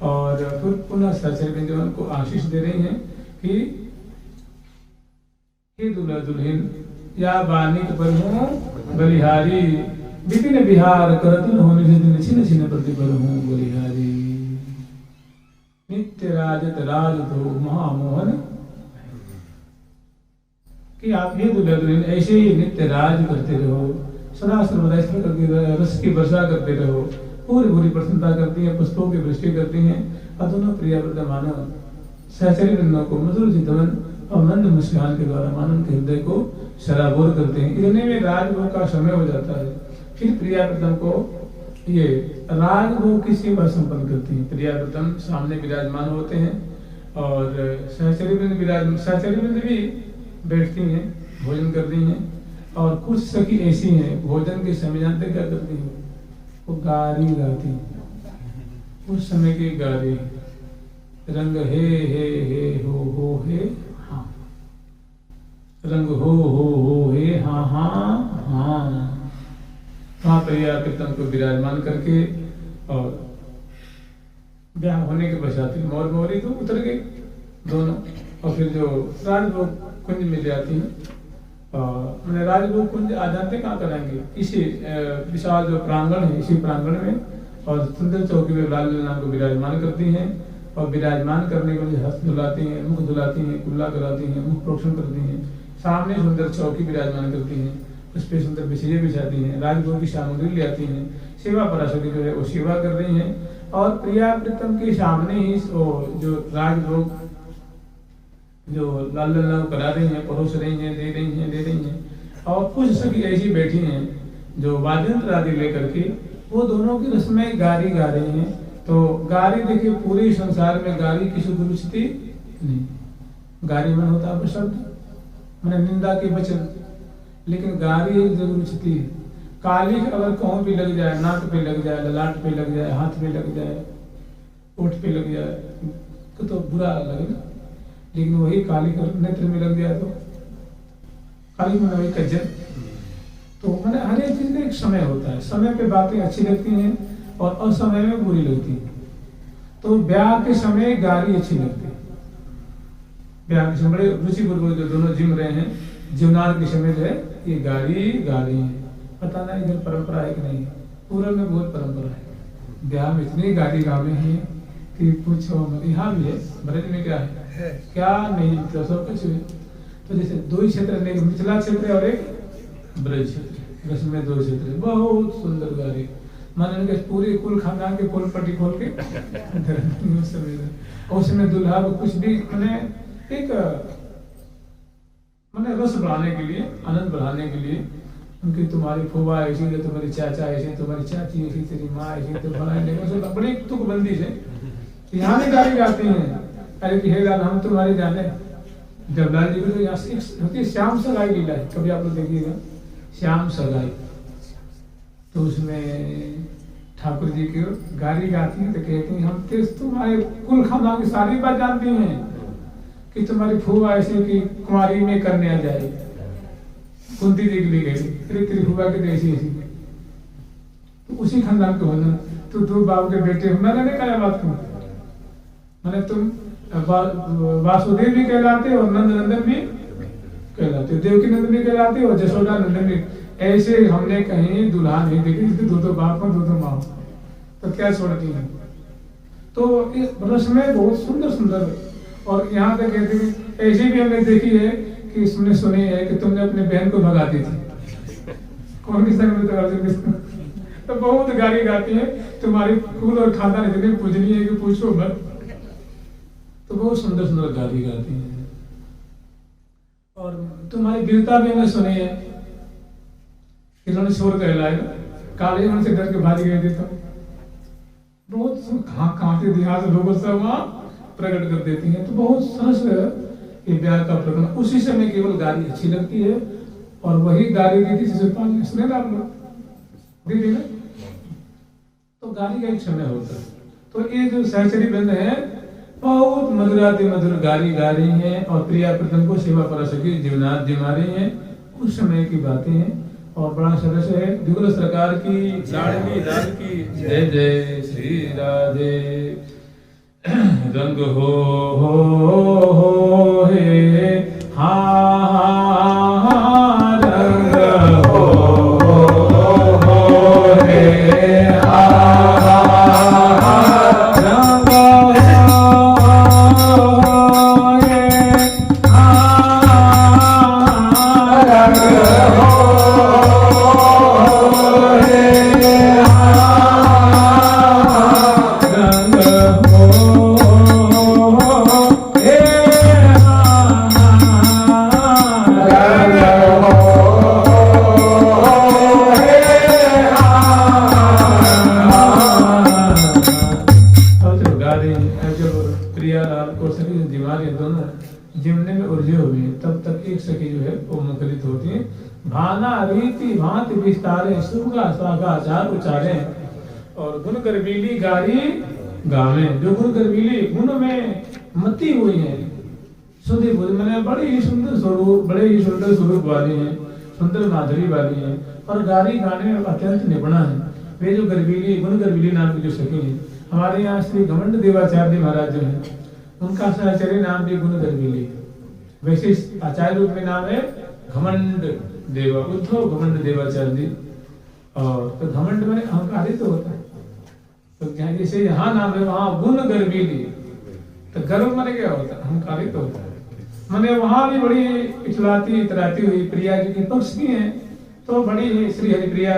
और फिर पुनः सचरित जो उनको आशीष दे रही हैं कि हे दूल्हा दुल्हन या बानिक पर हूँ बलिहारी, विपिन बिहार करतुल होने से दिन छिन छिन प्रति पर हूँ बलिहारी, नित्य राजत राज तो महामोहन, कि आप ये दूल्हा दुल्हन ऐसे ही नित्य राज करते रहो, सदा सर्वदा इस प्रकार रस की वर्षा करते रहो, पूरी पूरी प्रसन्नता करती हैं, पुष्पों की वृष्टि करती हैं, और दोनों प्रियव्रत मानव सहचरी वृंदों को मधुर चितवन और मंद मुस्कान के द्वारा मानव के हृदय को शराबोर करते हैं। इतने में राजभोग का समय हो जाता है, फिर प्रियव्रतम को ये राजभोग की सेवा संपन्न करती हैं। प्रियव्रतम सामने विराजमान होते हैं, और सहचरी वृंद भी बैठती हैं, भोजन करती हैं, और कुछ सखी ऐसी हैं भोजन के समय जानते क्या करती हैं, वो गारी गाती हैं। उस समय की गारी, रंग हे हो हे हाँ, रंग हो हे हाँ हाँ हाँ, वहां प्रिया कीर्तन को विराजमान करके, और ब्याह होने के पश्चात मोर मोरी तो उतर गए दोनों, और फिर जो राजभोग कुंज में जाती हैं, मैंने राजभोग कुंज आ जाते कहाँ कराएंगे, इसी विशाल जो प्रांगण है, इसी प्रांगण में, और सुंदर चौकी में लाल नाम को विराजमान करती हैं, और विराजमान करने के लिए हस्त धुलाती हैं, मुख धुलाती हैं, कुल्ला कराती हैं, मुख प्रोक्षण करती हैं, सामने सुंदर चौकी विराजमान करती हैं, उस पर सुंदर बिछिए बिछाती हैं, राजभोग की सामग्री ले आती हैं, सेवा पराशरी जो है वो सेवा कर रही हैं, और प्रिया प्रीतम के सामने ही जो राजभोग जो लाल लाल करा रही हैं, परोस रही हैं, दे रही हैं, और कुछ सखी ऐसी बैठी हैं जो वाद्यंत्र आदि लेकर के वो दोनों की रस्में गारी गा रही हैं। तो गारी देखिए, पूरे संसार में गारी की शुद्ध रुचि नहीं, गारी मन होता है शब्द मैंने निंदा के वचन, लेकिन गारी एक जरूर रुचि है। काली अगर कहूँ भी लग जाए, नाक पे लग जाए, ललाट पे लग जाए, हाथ पे लग जाए, ओठ पे लग जाए तो बुरा लगे ना, लेकिन वही काली का नेत्र में लग जाए तो काली मन वही कज्जल। तो मैंने हर एक चीज का एक समय होता है, समय पे बातें अच्छी लगती हैं और असमय में बुरी लगती है। तो ब्याह के समय गारी अच्छी लगती है, ब्याह के समय बड़े रुचिपूर्वक जो दोनों जिम रहे हैं, जीवनार के समय जो है ये गारी गा रही है। पता नहीं इधर परंपरा है कि नहीं, पूरब में बहुत परंपरा है, ब्याह में इतनी गारी गा रहे हैं कि पूछो मत। यहाँ भी है, ब्रज में क्या है क्या नहीं, तो सब कुछ है। तो जैसे दो ही क्षेत्र, एक मिथिला क्षेत्र और एक ब्रज क्षेत्र, ब्रज में दो क्षेत्र, बहुत सुंदर गारी। माने के पूरे कुल खानदान के पोल पट्टी खोल के उसमें दुल्हा को कुछ भी मैंने एक मैंने रस बढ़ाने के लिए, आनंद बढ़ाने के लिए, उनकी तुम्हारी फूफा ऐसी है, तुम्हारी चाचा ऐसी, तुम्हारी चाची ऐसी, तेरी माँ ऐसी, तो बनाए बड़ी तुकबंदी से यहाँ भी गाली गाती हैं। अरे कि हे लाल हम तुम्हारी जाने, जब लाल जी को होती है श्याम सगाई लीला है, कभी आप लोग देखिएगा श्याम सगाई, तो उसमें ठाकुर जी की गाली गाती है, तो कहती हैं हम तुम्हारे कुल खानदान की सारी बात जानती हैं कि तुम्हारी फूफा ऐसी कि कुमारी में करने आ जाए, कुंती जी के लिए गई, तेरी फूफा की ऐसी ऐसी, तो उसी खानदान के होना, तो दो बाबू के बेटे हो, मैंने नहीं कहा बात तुम, मैंने तुम वासुदेव भी कहलाते और नंद नंदन भी कहलाते, देवकी नंदन भी कहलाते और जशोदा नंदन भी। ऐसे हमने कहीं दुल्हा नहीं देखी दो बाप और दो माँ, तो क्या छोड़ती है। तो इस रस्में बहुत सुंदर सुंदर, और यहाँ तक कहते हैं ऐसी भी हमने देखी है कि इसमें सुनी है कि तुमने अपने बहन को भगाती थी, कौन किस तरह तो बहुत गाली गाती है, तुम्हारी कुल और खानदान इतनी पूजनीय है कि पूछो मत। तो बहुत सुंदर सुंदर गाली गाती हैं। और तुम्हारी वीरता भी हमने सुनी है, इन्होंने शोर कहलाए, काले मन से डर के भाग गए थे, तो बहुत कहाँ कहाँ के इतिहास लोगों से वहाँ प्रकट कर देती हैं। तो बहुत सरस ये ब्याह का प्रकरण। उसी समय केवल गाली अच्छी लगती है और वही गाली दी थी शिशुपाल ने, सुने ना आप लोग दीदी ने, तो गाली का एक समय होता है। तो ये जो सहचरी बंद है बहुत मधुराति मधुर गाली गा रही हैं और प्रिया प्रथम को सेवा पराशकी जीवनाथ जिमा रही हैं। उस समय की बातें हैं और बड़ा सरस है। जुगल सरकार की लाडली लाल की जय जय श्री राधे। रंग हो हे हा रंग हो हे हा रंग विस्तारे सुगा सागा चार उचारे और गुण गर्वीली गारी गावे। जो गुण गर्वीली गुण में मती हुई है, सुधी बोली मैंने बड़ी ही सुंदर स्वरूप, बड़े ही सुंदर स्वरूप वाली है, सुंदर माधुरी वाली है और गारी गाने में अत्यंत निपुणा है। वे जो गर्वीली गुण गर्वीली नाम की जो सखी है, हमारे यहाँ श्री घमंड देवाचार्य महाराज जो है उनका सहचर्य नाम भी गुण गर्वीली। वैसे आचार्य रूप में नाम है घमंड देवा, उद्धव घमंड देवाचार्य जी। और तो घमंड में अहंकारी तो होता है, तो जैसे यहाँ नाम है वहाँ गुण गर्वीली, तो गर्व माने क्या होता है, अहंकारी तो होता है। मैंने वहाँ भी बड़ी इतलाती इतराती हुई प्रिया जी के पक्ष की हैं, तो बड़ी ही श्री हरिप्रिया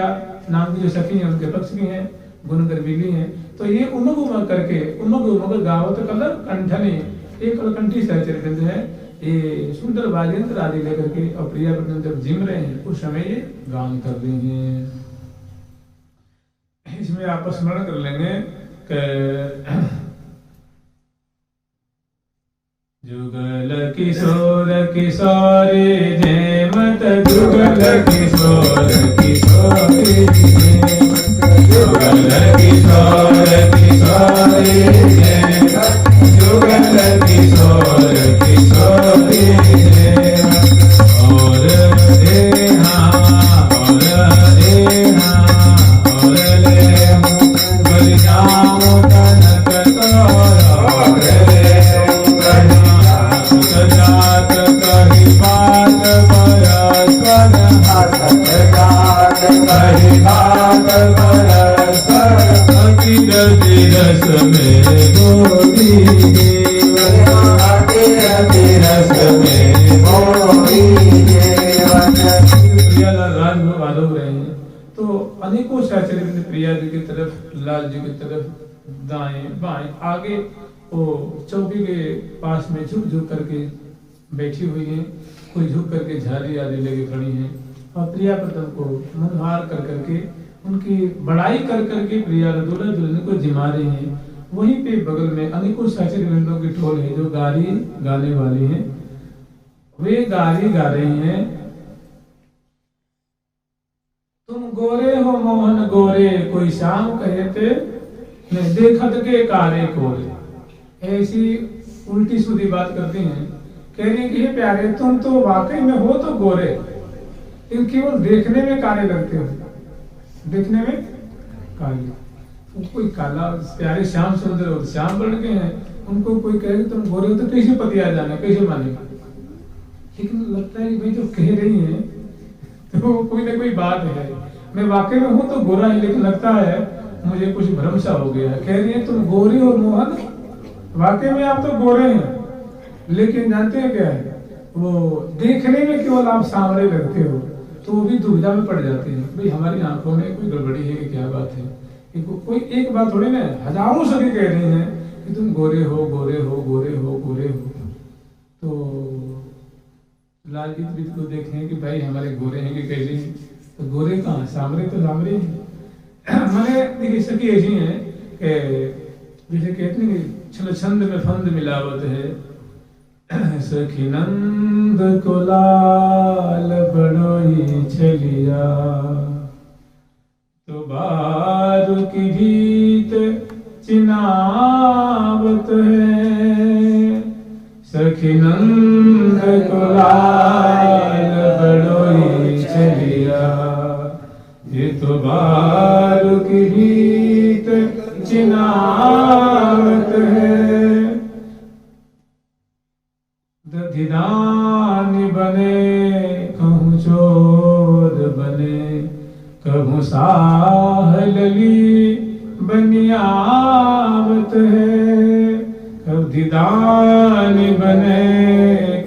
नाम की जो सखी है उनके पक्ष की हैं, गुण गर्वीली हैं। तो ये उमग उमग करके उमग उमग गावत कलर कंठने, एक कलकंठी सहचर्य बिंद है, ये सुंदर वाद्यंत्र आदि लेकर के और प्रिया प्रथम जब जिम रहे हैं उस समय ये गान कर रही हैं। इसमें आप स्मरण कर लेंगे कि जुगल किशोर किशोरी जयमत, जुगल किशोर किशोरी जुगल किशोर किशोरी जयमत, जुगल किशोर किशोरी और प्रिया जी की तरफ, लाल जी की तरफ दाएं बाएं आगे वो चौकी के पास में झुक झुक करके बैठी हुई है, कोई झुक करके झाड़ी आदि लेके खड़ी है और प्रिया प्रथम को मनहार कर करके उनकी बड़ाई कर करके प्रिया दुल्हन दुल्हन को जिमा रही है। वहीं पे बगल में अनेकों सहचर्य वृंदों की टोल है जो गाली गाने वाली है, वे गाली गा रही हैं। तुम गोरे हो मोहन गोरे, कोई शाम कहे थे मैं देखत के कारे कोरे। ऐसी उल्टी सीधी बात करती हैं, कह रही कि ये प्यारे तुम तो वाकई में हो तो गोरे, लेकिन केवल देखने में काले लगते हो, देखने में काले। कोई काला प्यारे श्याम सुंदर हो, श्याम बन के हैं, उनको कोई कहे तुम गोरे हो तो कैसे पति आ जाना, कैसे मानेगा। लेकिन लगता है कि भाई जो कह रही है तो कोई ना कोई बात है, मैं वाकई में हूं तो गोरा ही, लेकिन लगता है मुझे कुछ भ्रम सा हो गया। कह रही है तुम गोरी और मोहन, वाकई में आप तो गोरे हैं, लेकिन जानते हैं क्या है, वो देखने में केवल आप सांवरे लगते हो, तो वो भी दुविधा में पड़ जाते हैं भाई हमारी आंखों में कोई गड़बड़ी है कि क्या बात है। कोई एक बात थोड़ी ना, हजारों सभी कह रही हैं कि तुम गोरे हो गोरे हो गोरे हो गोरे हो। तो लालजीत भी को देखें कि भाई हमारे गोरे हैं कि कैसे हैं, तो गोरे कहाँ, सामरे तो सामरे हैं। मैंने देखिए सखी ऐसी हैं कि जैसे कहते हैं कि छल छंद में फंद मिलावत है। सखी नंद को लाल बड़ोई छलिया, तो बारू की भीत चिनावत है। सखी नंद को लाल बड़ोई छलिया, ये तो बारू की भीत चिनावत है। दधिदान बने कहूँ चोर बने, कहूँ साहलली बनियावत है। कब दीदान बने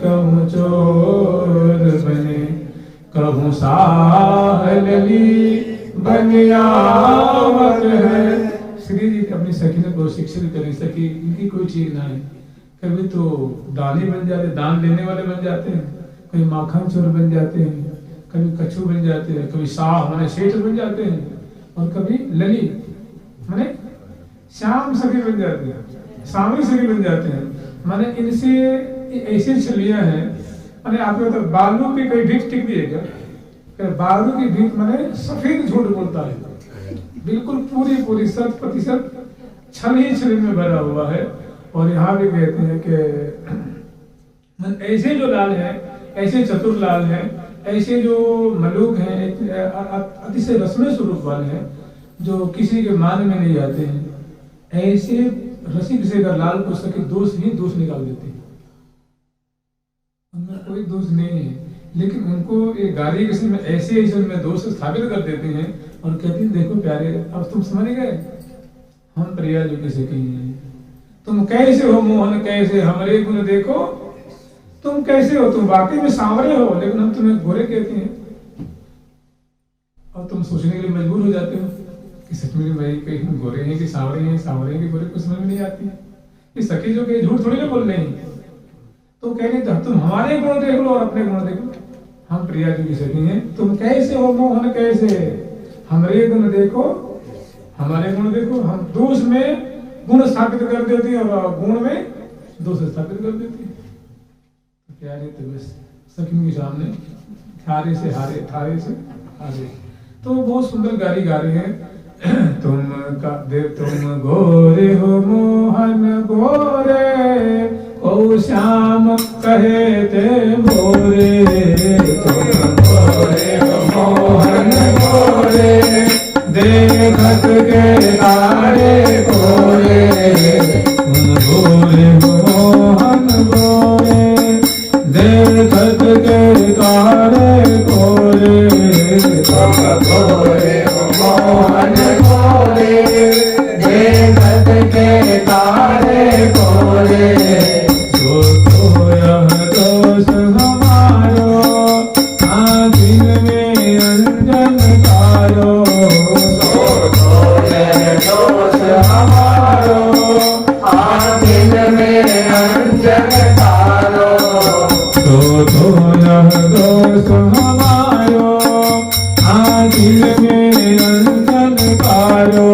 कहूँ चोर बने, कहूँ साहलली बनियावत है। श्री जी अपनी सखी को शिक्षित करें, सखी इनकी कोई चीज ना है। कभी तो दानी बन जाते, दान देने वाले बन जाते हैं, कभी माखन चोर बन जाते हैं, कभी कछू बन जाते हैं, कभी शाह माने सेठ बन जाते हैं, और कभी लली माने श्याम सखी बन जाते हैं, सामरी सखी बन जाते हैं। माने इनसे ऐसी छलियां हैं। माने आपको तो बालू पे कहीं भीख टिक दिएगा, बालू की भीख माने सफेद झूठ बोलता है, बिल्कुल पूरी 100% छल ही छल में भरा हुआ है। और यहाँ भी कहते हैं कि ऐसे जो लाल हैं, ऐसे चतुर लाल हैं, ऐसे जो मलूक हैं, अतिशय रस्मे स्वरूप वाले हैं, जो किसी के मान में नहीं आते हैं, ऐसे रसिक से अगर लाल को सके दोष ही दोष निकाल देते हैं। उनमें कोई दोष नहीं है, लेकिन उनको एक गाली किसी में ऐसे उनमें दोष स्थापित कर देते हैं और कहते हैं देखो प्यारे, अब तुम समझ गए, हम प्रिया जो किसी की हैं, तुम कैसे हो मोहन, कैसे हमारे गुण देखो, तुम कैसे हो, तुम वाकई में सांवरे हो, लेकिन हम तुम्हें गोरे कहते हैं। और तुम सोचने के लिए मजबूर हो जाते हो कि सच में भाई कहीं गोरे हैं कि सांवरे हैं, सांवरे हैं कि गोरे, कुछ समझ में नहीं आती है। ये सखी जो के झूठ थोड़ी ना बोल रहे हैं, तो कह रहे तुम हमारे गुण देख लो और अपने गुण देख लो, हम प्रिया जी की सखी हैं, तुम कैसे हो मोहन, कैसे हमारे गुण देखो, हमारे गुण देखो। हम दोष में गुण स्थापित कर देती है और गुण में दोष स्थापित कर देती है। तो प्यारे तो बस सखी के सामने थारे से हारे, थारे से हारे। तो बहुत सुंदर गाली गा रही है। तुम गोरे हो मोहन गोरे, ओ श्याम कहे ते मोरे। तुम गोरे हो मोहन गोरे, देखत के तारे गोरे। तुम गोरे हो मोहन गोरे, देखत के तारे गोरे। तुम गोरे हो मोहन गोरे, देखत के तारे गोरे। तो यह दोष हमारो, आँखिन में अंजन कारो। दोष हमारो, आँखिन में अंजन कारो। तो यह दोष हमारो, आँखिन में अंजन कारो।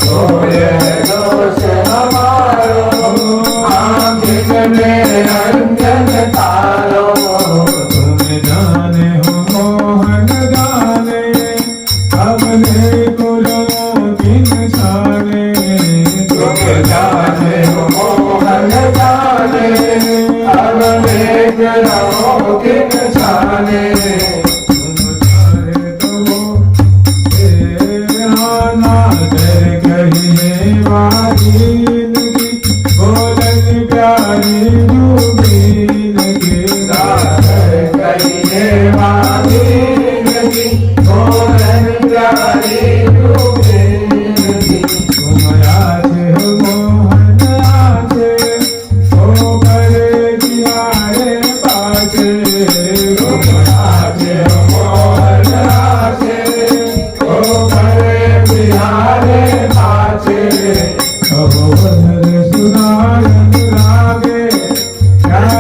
तो यह दोष हमारो, आँखिन में अंजन कारो। तुम जाने हो मोहन जाने, अपने गुरुओं की निशाने। तुम जाने हो मोहन जाने, अपने गुरुओं की निशाने। तुम चाहे तो आना कर कहिए वारीन की, बोलन प्यारी जुबीन की। कहिए वारीन की, बोलन प्यारी जुबीन की। तुम आछे हो मोहन आछे, ओ करे बिहारे पाछे। तुम आछे हो मोहन आछे, ओ करे बिहारे पाछे। कहो सुनायन लागे, क्या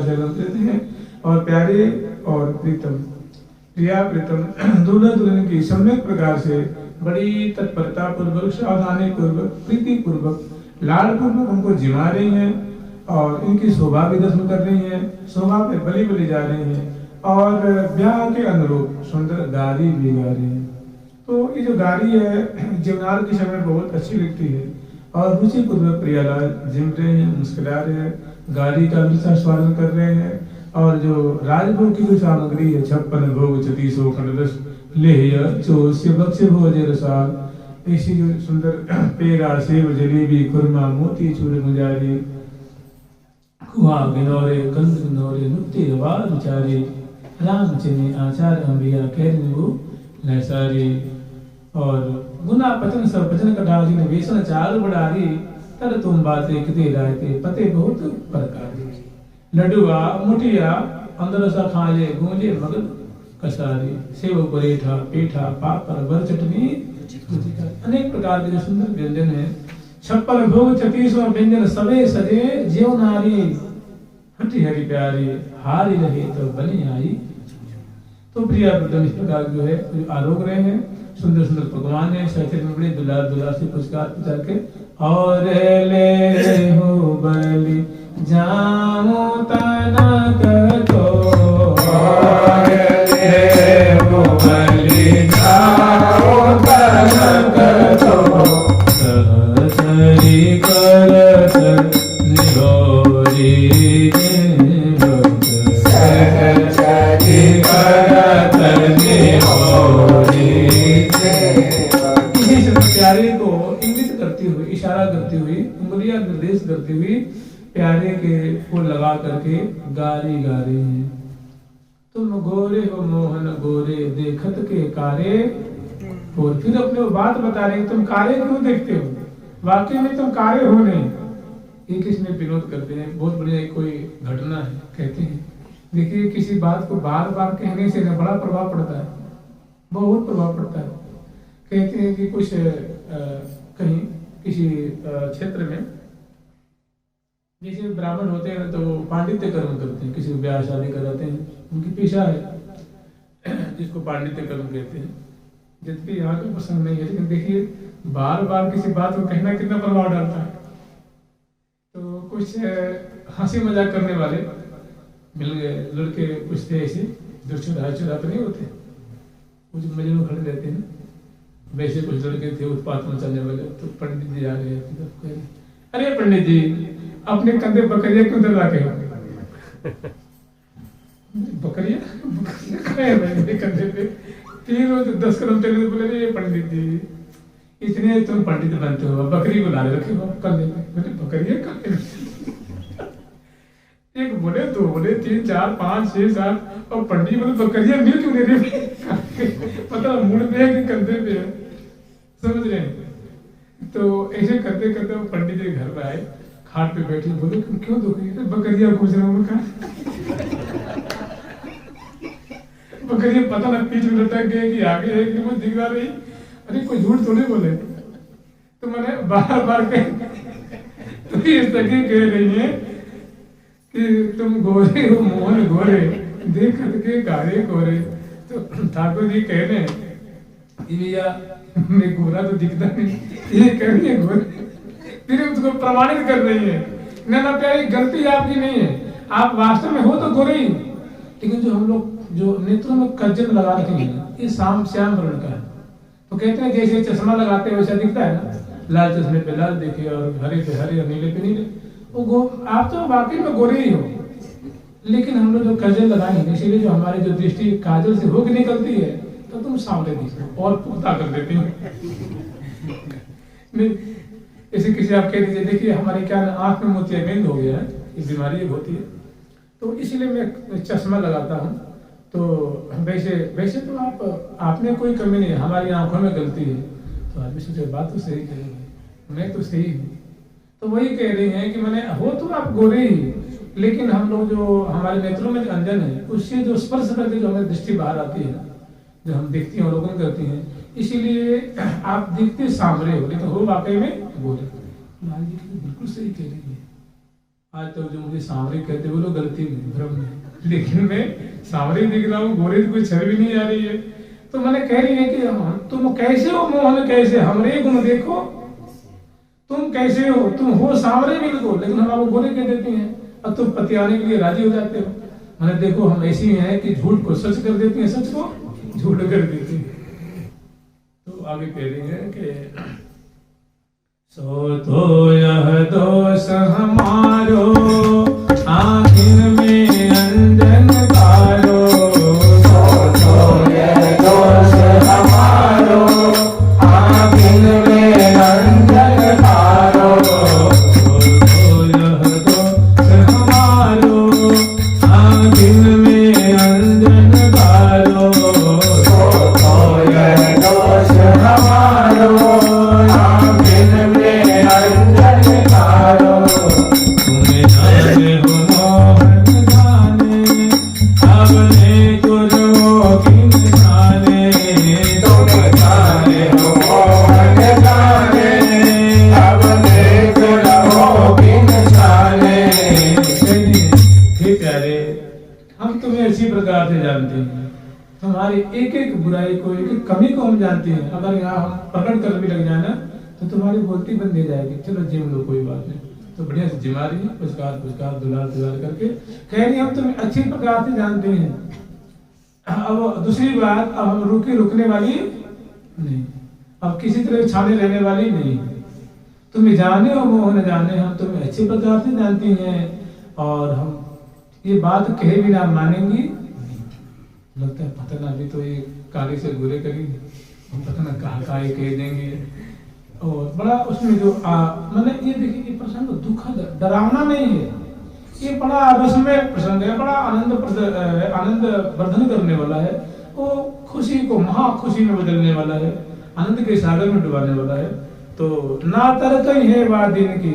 से रंग देते हैं। और प्यारे और प्रीतम, प्रिया प्रीतम दूल्हा दुल्हन की सम्यक प्रकार से बड़ी तत्परता पूर्वक, सावधानी पूर्वक, प्रीति पूर्वक, लाड़ पूर्वक हमको जिमा रही हैं और इनकी शोभा भी दर्शन कर रही हैं, शोभा पे बलि बलि जा रही हैं और ब्याह के अनुरूप सुंदर गारी भी गा रही हैं। तो ये जो गारी है जीवनार के समय बहुत अच्छी लगती है और रुचि पूर्वक प्रियालाल जिम रहे हैं, मुस्कुरा रहे हैं, गाड़ी का भी स्वागत कर रहे हैं। और जो राजभोग की जो सामग्री है 56 भोग 36 खंड रस लेह्य चोष्य भक्ष भोज रसाल, ऐसी जो सुंदर पेड़ा सेव जलेबी खुरमा मोती चूर गुजारी कुआ गिनौरे कंद गिनौरे नुक्ति रवार विचारे राम चिन्ह आचार अंबिया कैरनु लहसारी। और गुना पचन सब पचन कटारी ने वेसन चाल बढ़ारी तर तुम बातें किते रायते पते बहुत प्रकारी। लडुआ मुठिया अंदर सा खाले गूंजे मगन कसारी सेव परेठा पेठा पापड़ बर चटनी अनेक प्रकार के जो सुंदर व्यंजन है। 56 भोग 36 व्यंजन सबे सजे ज्यो नारी हटी हरी प्यारी हारी रहे तो बनी आई। तो प्रिया प्रीतम इस प्रकार जो है आरोग रहे हैं, सुंदर सुंदर पकवान है, सहचर में बड़े दुलार दुलार से पुरस्कार पुचार के और ले हो बलि जामो तनक तो और ले हो बलि जामो तनक तो सहचरी करत निहोरी सहचरी करत निहोरी। प्यारे को इंगित करती हुई, इशारा करती हुई, उंगलियां निर्देश करती हुई प्यारे के को लगा करके गारी गा रही है। तुम गोरे हो मोहन गोरे देखत के कारे। और फिर अपने बात बता रहे तुम कारे क्यों देखते हो, वाकई में तुम कारे हो नहीं। एक इसमें विरोध करते हैं, बहुत बढ़िया कोई घटना है, कहते हैं देखिए किसी बात को बार बार कहने से ना बड़ा प्रभाव पड़ता है, बहुत प्रभाव पड़ता है। कहते हैं कि कुछ कहीं किसी क्षेत्र में जैसे ब्राह्मण होते हैं तो पांडित्य कर्म करते हैं, किसी ब्याह शादी कराते हैं, उनकी पेशा है जिसको पांडित्य कर्म कहते हैं। जबकि यहाँ का प्रसंग नहीं है, लेकिन देखिए बार बार किसी बात को कहना कितना प्रभाव डालता है। तो कुछ हंसी मजाक करने वाले मिल गए लड़के, कुछ थे ऐसे जो चुरा नहीं होते, कुछ मजे में खड़े रहते हैं, वैसे कुछ लड़के थे उत्पात मचाने वाले। तो पंडित जी आ गए, अरे पंडित जी अपने कंधे बकरिया क्यों दबा के? बकरिया मेरे कंधे पे 10 कदम चले, बोले ये पंडित जी इतने तुम पंडित बनते हो, बकरी को ला रखे हो कंधे पे। बोले बकरिया कंधे, एक बोले, दो बोले, 3 4 5 6 7 और पंडित बोले बकरिया मिल क्यों नहीं रही? पता मुड़ पे कंधे पे है, समझ रहे हैं? तो ऐसे करते करते वो पंडित जी घर पे आए, खाट पे बैठे, बोले क्यों दुखी? बकरिया खोज रहा हूँ। बकरिया पता ना पीछे में लटक गए कि आगे है कि वो दिखा रही। अरे कोई झूठ थोड़ी बोले, तो मैंने बार बार तो इस तक कह रही है कि तुम गोरे हो मोहन गोरे देखत के गारे गोरे। तो ठाकुर जी कह रहे भैया मैं गोरा तो दिखता नहीं, ये कह रही है गोरे, फिर उसको प्रमाणित कर रही है। ना प्यारी गलती आपकी नहीं है, आप वास्तव में हो तो गोरे ही, लेकिन जो हम लोग जो नेत्रों में कज्जल लगा रखे हैं ये श्याम वर्ण का है। तो कहते हैं जैसे चश्मा लगाते हैं वैसा दिखता है ना, लाल चश्मे पे लाल देखे और हरे पे हरे और नीले पे नीले, वो आप तो वाकई में गोरे ही हो। लेकिन हम लोग जो काजल लगाएंगे, इसीलिए जो हमारी जो दृष्टि काजल से होकर निकलती है तो तुम सामने दिखो और पुख्ता कर देती हो। ऐसे किसी आप कह दीजिए देखिए हमारे क्या आंख में मोतियाबिंद हो गया है, ये बीमारी होती है, तो इसीलिए मैं चश्मा लगाता हूँ। तो वैसे तो आपने कोई कमी नहीं है, हमारी आंखों में गलती है। तो आदमी सोचे बात तो सही करेंगे, मैं तो सही हूँ। तो वही कह रही हैं कि मैंने हो तो आप गोरे ही, लेकिन हम लोग जो हमारे नेत्रों में अंजन है उससे जो स्पर्श करके जो हमें दृष्टि बाहर आती है, जो हम देखती हैं अवलोकन करती हैं, इसीलिए आप दिखते सांवरे हो लेकिन हो वाकई में गोरे। लाल जी बिल्कुल सही कह रही है। आज तक जो मुझे सांवरे कहते वो लोग गलती नहीं, भ्रम नहीं, लेकिन मैं सांवरे दिख रहा हूँ, गोरे कोई छवि भी नहीं आ रही है। तो मैंने कह रही है कि तुम कैसे हो मोहन, कैसे हमरे गुण देखो, तुम कैसे हो, तुम हो सांवरे बिल्कुल, लेकिन हम आपको गोरे कह देते हैं और तुम पतियाने के लिए राजी हो जाते हो। मैंने देखो हम ऐसी हैं कि झूठ को सच कर देती हैं, सच को झूठ कर देती हैं। तो आगे कह रही है कि सो तो यह दोष हमारो आँखिन में अंजन कारो, सो तो यह दोष हमारो आँखिन में अंजन कारो, सो तो यह दोष हमारो आँखिन में अंजन कारो, सो तो यह दोष हमारो तुम्हारी एक एक बुराई को, एक एक कमी को हम जानते हैं। अगर यहाँ हम पकड़ कर भी लग जाए ना तो तुम्हारी बोलती बंद हो जाएगी, चलो जिम लो कोई बात नहीं। तो बढ़िया से जिमा रही है, पुचकार दुलार करके कह रही हम तुम्हें अच्छी प्रकार से जानते हैं। अब दूसरी बात, अब हम रुकने वाली नहीं, अब किसी तरह छाने रहने वाली नहीं। तुम्हें जाने और मोह न जाने, हम तुम्हें अच्छी प्रकार से जानती हैं और हम ये बात कहे भी ना मानेंगी। लगता है पता ना अभी तो ये काली से बुरे करेंगे, पता ना कहा ये कह देंगे। और बड़ा उसमें जो मैंने ये देखिए ये प्रसंग दुखद डरावना नहीं है, ये बड़ा रसमय प्रसंग है, बड़ा आनंद वर्धन करने वाला है। वो खुशी को महा खुशी में बदलने वाला है, आनंद के सागर में डुबाने वाला है। तो ना तर्क है बात दिन की,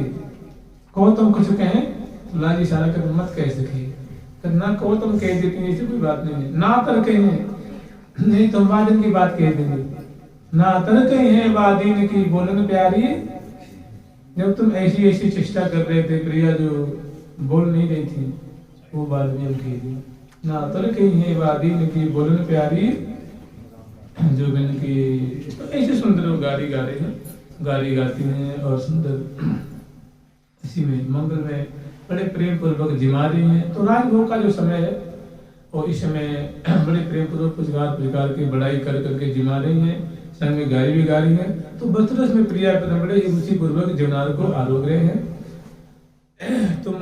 को तुम कुछ कहें तो लाजी सारा कर मत कह सके, ना को तुम कह देती हैं, ऐसी कोई बात नहीं है। ना तर्क है नहीं, तुम वादिन की बात कह देंगे। ना तर्क है वादिन की बोलन प्यारी, जब तुम ऐसी ऐसी चेष्टा कर रहे थे प्रिया, जो बोल नहीं रही थी वो बात भी हम कह दी। ना तर्क है वादिन की बोलन प्यारी, जो बन की तो ऐसे सुंदर गारी गा रहे हैं, गारी गाती हैं और सुंदर इसी में मंगल में बड़े प्रेम पूर्वक जिमा रही हैं। तो राजभोग का जो समय है और इस समय बड़े प्रेम पूर्वक पुचकार की बड़ाई कर करके जिमा रही हैं, संग में गारी भी गा रही है। तो बचरस में प्रिया बड़े ही रुचि पूर्वक जीवनार को आरोग रहे हैं। तुम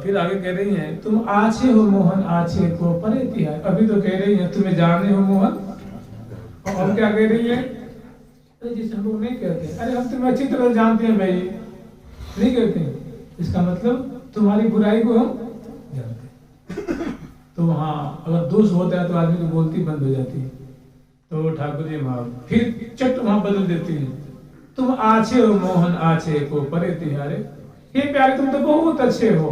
फिर आगे कह रही हैं, तुम आछे हो मोहन आछे को परे तिहार। अभी तो कह रही हैं तुम्हें जाने हो मोहन, और क्या कह रही है, अरे जिसे हम लोग नहीं कहते, अरे हम तुम्हें अच्छी तरह जानते हैं भाई, नहीं कहते हैं। इसका मतलब तुम्हारी बुराई को हम जानते हैं। तो वहाँ अगर दोष होता है तो आदमी की बोलती बंद हो जाती है। तो ठाकुर जी वहां फिर चट वहां बदल देती है, तुम आछे हो मोहन आछे को परे तिहारे। ये प्यारे तुम तो बहुत अच्छे हो,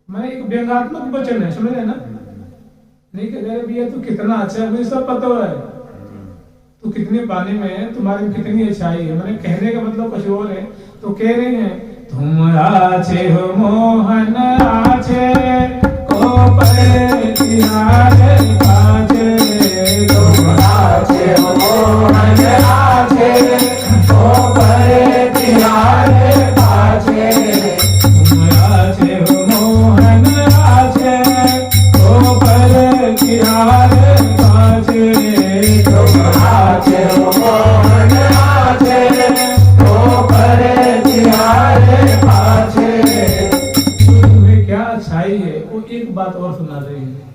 मैं एक व्यंगात्मक वचन है, समझ रहे ना, नहीं कह रहे भैया तू कितना अच्छा है, मुझे सब पता है, तू कितने पानी में है, तुम्हारी में कितनी अच्छाई है। मैंने कहने का मतलब कुछ और है। तो कह रहे हैं तुम आछे हो मोहन आछे को परे तिहारे पाछे, तुम आछे हो मोहन आछे को परे तिहारे पाछे, तुम आछे हो मोहन आछे को परे तिहारे पाछे, तुम आछे हो मोहन आछे को परे तिहारे पाछे। तुम्हें क्या अच्छाई है, वो एक बात और सुना रही है।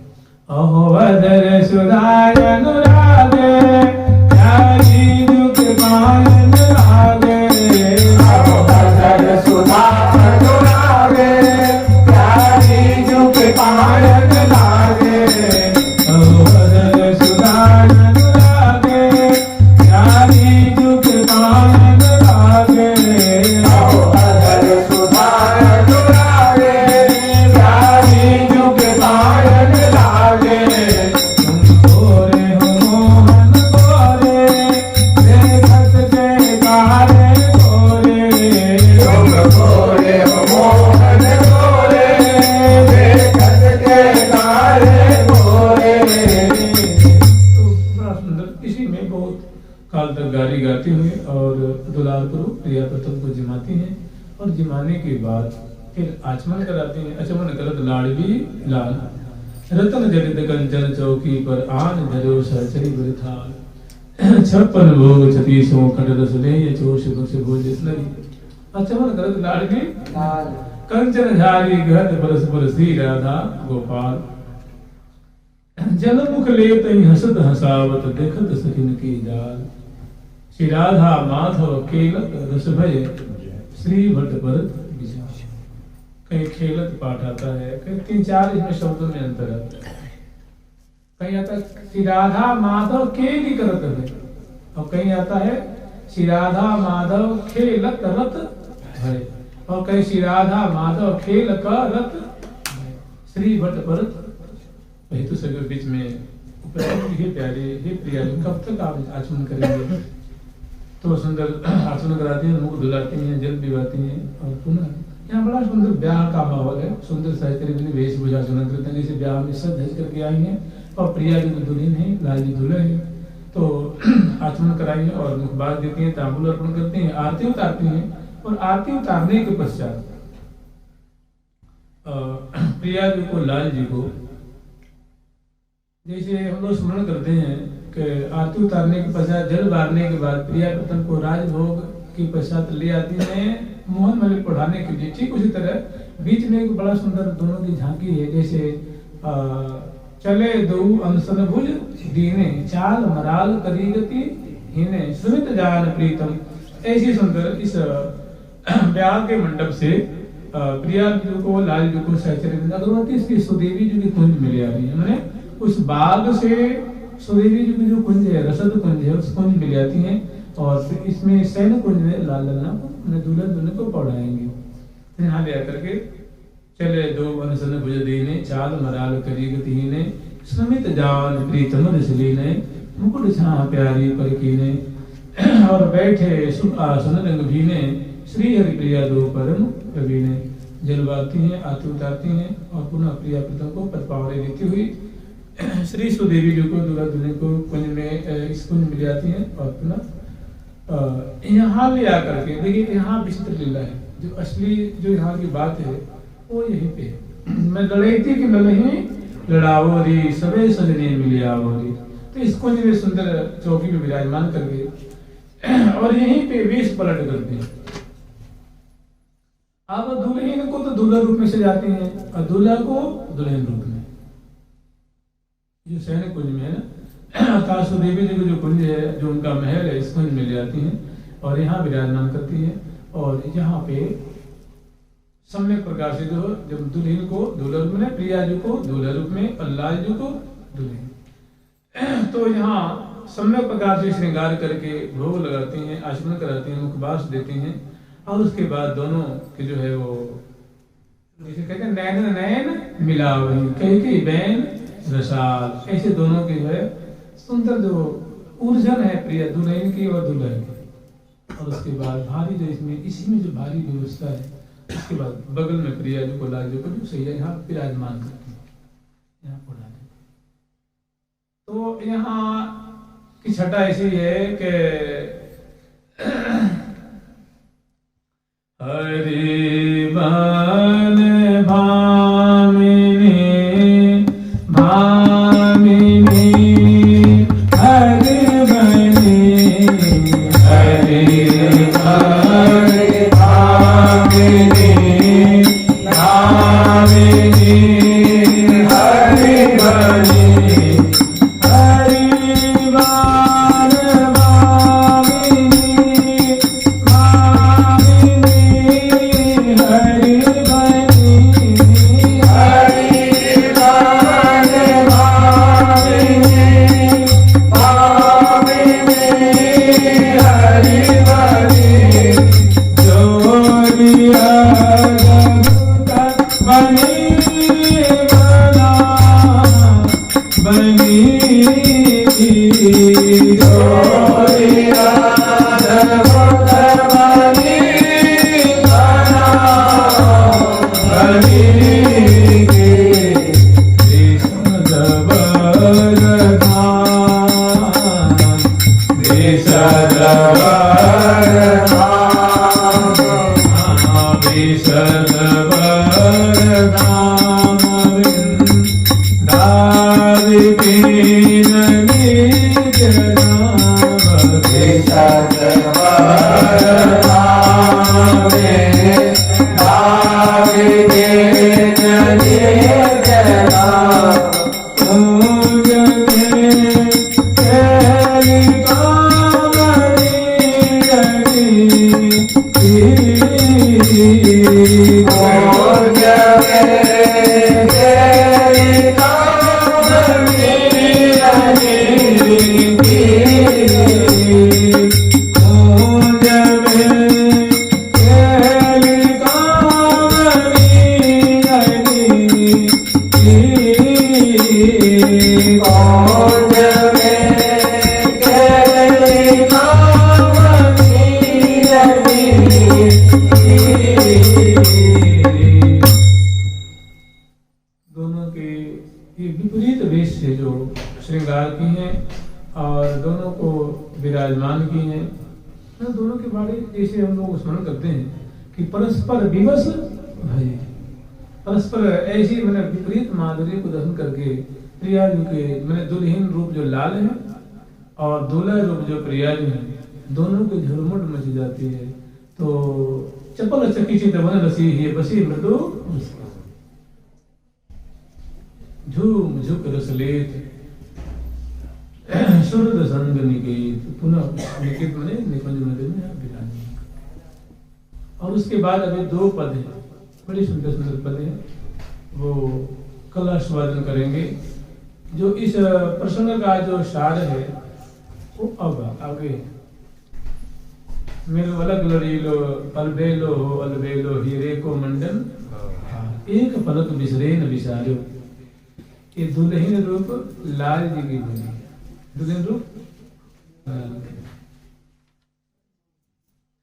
अहो वदर सुधाय अनुरागे तक गारी गाती हुई और दुलार पूर्वक प्रिया प्रथम को जिमाती हैं और जिमाने के बाद फिर आचमन कराती हैं। आचमन करत लाड़वी लाल रतन जड़ित कंचन चौकी पर आन धरो सहचरी बरथाल 56 भोग 36 खंड रस ले ये चोष बक्ष भोज नरी। आचमन करत लाड़वी लाल कंचन झारी घट बरस बरसी राधा गोपाल जनमुख ले तई हसत हसावत देखत सखिन की जाल। श्री राधा माधव केलत रस भय श्री भट्ट भरत विचार। कहीं खेलत पाठ आता है, कहीं 3-4 इसमें शब्दों में अंतर आता है। कहीं आता है श्री राधा माधव केली करत है और कहीं आता है श्री राधा माधव खेलत रत भय और कहीं श्री राधा माधव खेल करत श्री भट्ट भरत। वही तो सभी बीच में हे प्यारे हे प्रिया कब तक आप आचमन करेंगे। तो सुंदर आचमन कराती हैं, मुख धुलाती हैं, जल पिवाती हैं और पुनः यहाँ बड़ा सुंदर ब्याह का माहौल है। सुंदर साहित्य वेशभूषा सुनन करते हैं, जैसे ब्याह में सज धज करके आई हैं और प्रिया जी तो दुल्हन है, लाल जी दूल्हे हैं। तो आचमन कराई और मुख बाग देती हैं, तांबूल अर्पण करती हैं, आरती उतारती हैं और आरती उतारने के पश्चात प्रिया जी को लाल जी को जैसे हम लोग स्मरण करते हैं कि आरती उतारने के पश्चात जल बारने के बाद प्रिया प्रथम को राजभोग के पश्चात ले आती हैं मोहन महल पढ़ाने के लिए। ठीक उसी तरह बीच में एक बड़ा सुंदर दोनों की झांकी है, जैसे चले दो अनसन भुज दीने चाल मराल करी गति हिने सुमित जान प्रीतम। ऐसी सुंदर इस ब्याह के मंडप से प्रिया जी को लाल जी को सहचर्य अगरवती श्री सुदेवी जी की कुंज मिले आ रही है। मैंने उस बाग से सुदेवी जी की जो कुंज है, रसद कुंज है, उस कुंज मिल जाती हैं और फिर इसमें सैन कुंज में लाल ललना को दूल्हा दुल्हन को पढ़ाएंगे। यहाँ ले आकर के चले दो अनसन भुज दीने चाल मराल करी गति ने सुमित जान प्रीतम रसलीने मुकुट छां प्यारी परकीने और बैठे सुख आसन रंग भीने श्री हरि प्रिया दो परम कवीने। जलवाती हैं, आरती उतारती हैं और पुनः प्रिया प्रथम को पदपावरे देती हुई श्री सुदेवी जी को दूल्हा दुल्हन को कुंज में इस कुंज मिल जाती हैं और पुनः यहाँ ले आकर के देखिए यहाँ विचित्र लीला है। जो असली जो यहाँ की बात है वो यहीं पे है। मैं लड़ती की लड़ही लड़ावो री सबे सजने मिले आवो री। तो इस कुंज में सुंदर चौकी में विराजमान करके और यहीं पे वेश पलट करते हैं। अब दुल्हन को तो दूल्हा रूप में सजाते हैं और दूल्हा को दुल्हन रूप में। जो सैनिक कुंज में है ना, अर्थात सुदेवी जी को जो कुंज है, जो उनका महल है, इस कुंज में ले आती हैं और यहाँ विराजमान करती है। और यहाँ पे सम्यक प्रकार से जो जब दुल्हन को दूल्हा रूप में, प्रिया जी को दूल्हा रूप में और लाल जी को दुल्हन, तो यहाँ सम्यक प्रकार से श्रृंगार करके भोग लगाती हैं, आचमन कराती हैं, मुखबास देती हैं और उसके बाद दोनों के जो है वो जैसे कहते हैं नैन नैन मिला वही कही बैन रसाल। ऐसे दोनों की जो है सुंदर जो ऊर्जन है प्रिया दुल्हन की और दुल्हन की। और उसके बाद भारी जो इसमें इसी में जो भारी व्यवस्था है, उसके बाद बगल में प्रिया जी को लाल जी को जो सही है यहाँ विराजमान करती है, यहाँ पढ़ा देती। तो यहाँ की छटा ऐसी है कि हरि बन भामिनी भामिनी हरि बनी हरि हरि भामिनी भामिनी हरि बनी हरि बन भामिनी श्रृंगार की हैं और दोनों को विराजमान की हैं। तो दोनों के बारे जैसे हम लोग स्मरण करते हैं कि परस्पर विवश भय, परस्पर ऐसी मैंने विपरीत माधुर्य को दर्शन करके प्रिया जी के मैंने दुल्हन रूप जो लाल है और दूल्हा रूप जो प्रिया जी है, दोनों की झुरमुट मच जाती है। तो चपल चकी चितवन रसी है बसी मृदु झूम झुक रसलेत सुरद संग निकेत, पुनः निकेत मने निकुंज मंदिर में विराजमान। और उसके बाद अभी दो पद हैं, बड़ी सुंदर सुंदर पद हैं, वो कल आस्वादन करेंगे। जो इस प्रसंग का जो सार है वो अब आगे मेरो अलग लड़ीलो अलबेलो अलबेलो हीरे को मंडन एक पलक बिसरे न बिसारो। ये दुल्हन रूप लाल जी की बनी, दुल्हन रूप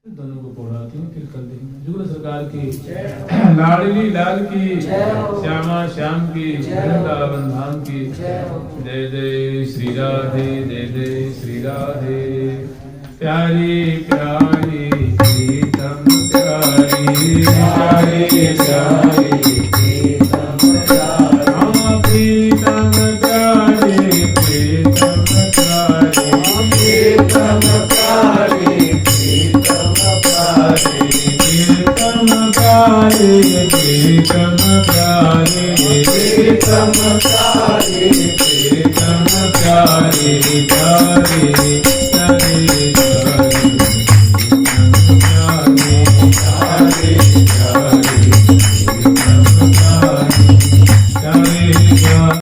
दोनों को पढ़ाती हूँ, फिर कर देंगे। जुगल सरकार की लाडली लाल की, श्यामा श्याम की, वृंदावन धाम की जय जय श्री राधे, जय जय श्री राधे। प्यारी प्यारी प्रीतम प्यारी प्यारी प्यारी प्रीतम प्रीतम प्यारी प्रीतम प्यारी प्रीतम प्यारी प्रीतम प्यारी प्रीतम प्यारी प्रीतम प्यारी प्रीतम प्यारी प्यारी प्यारी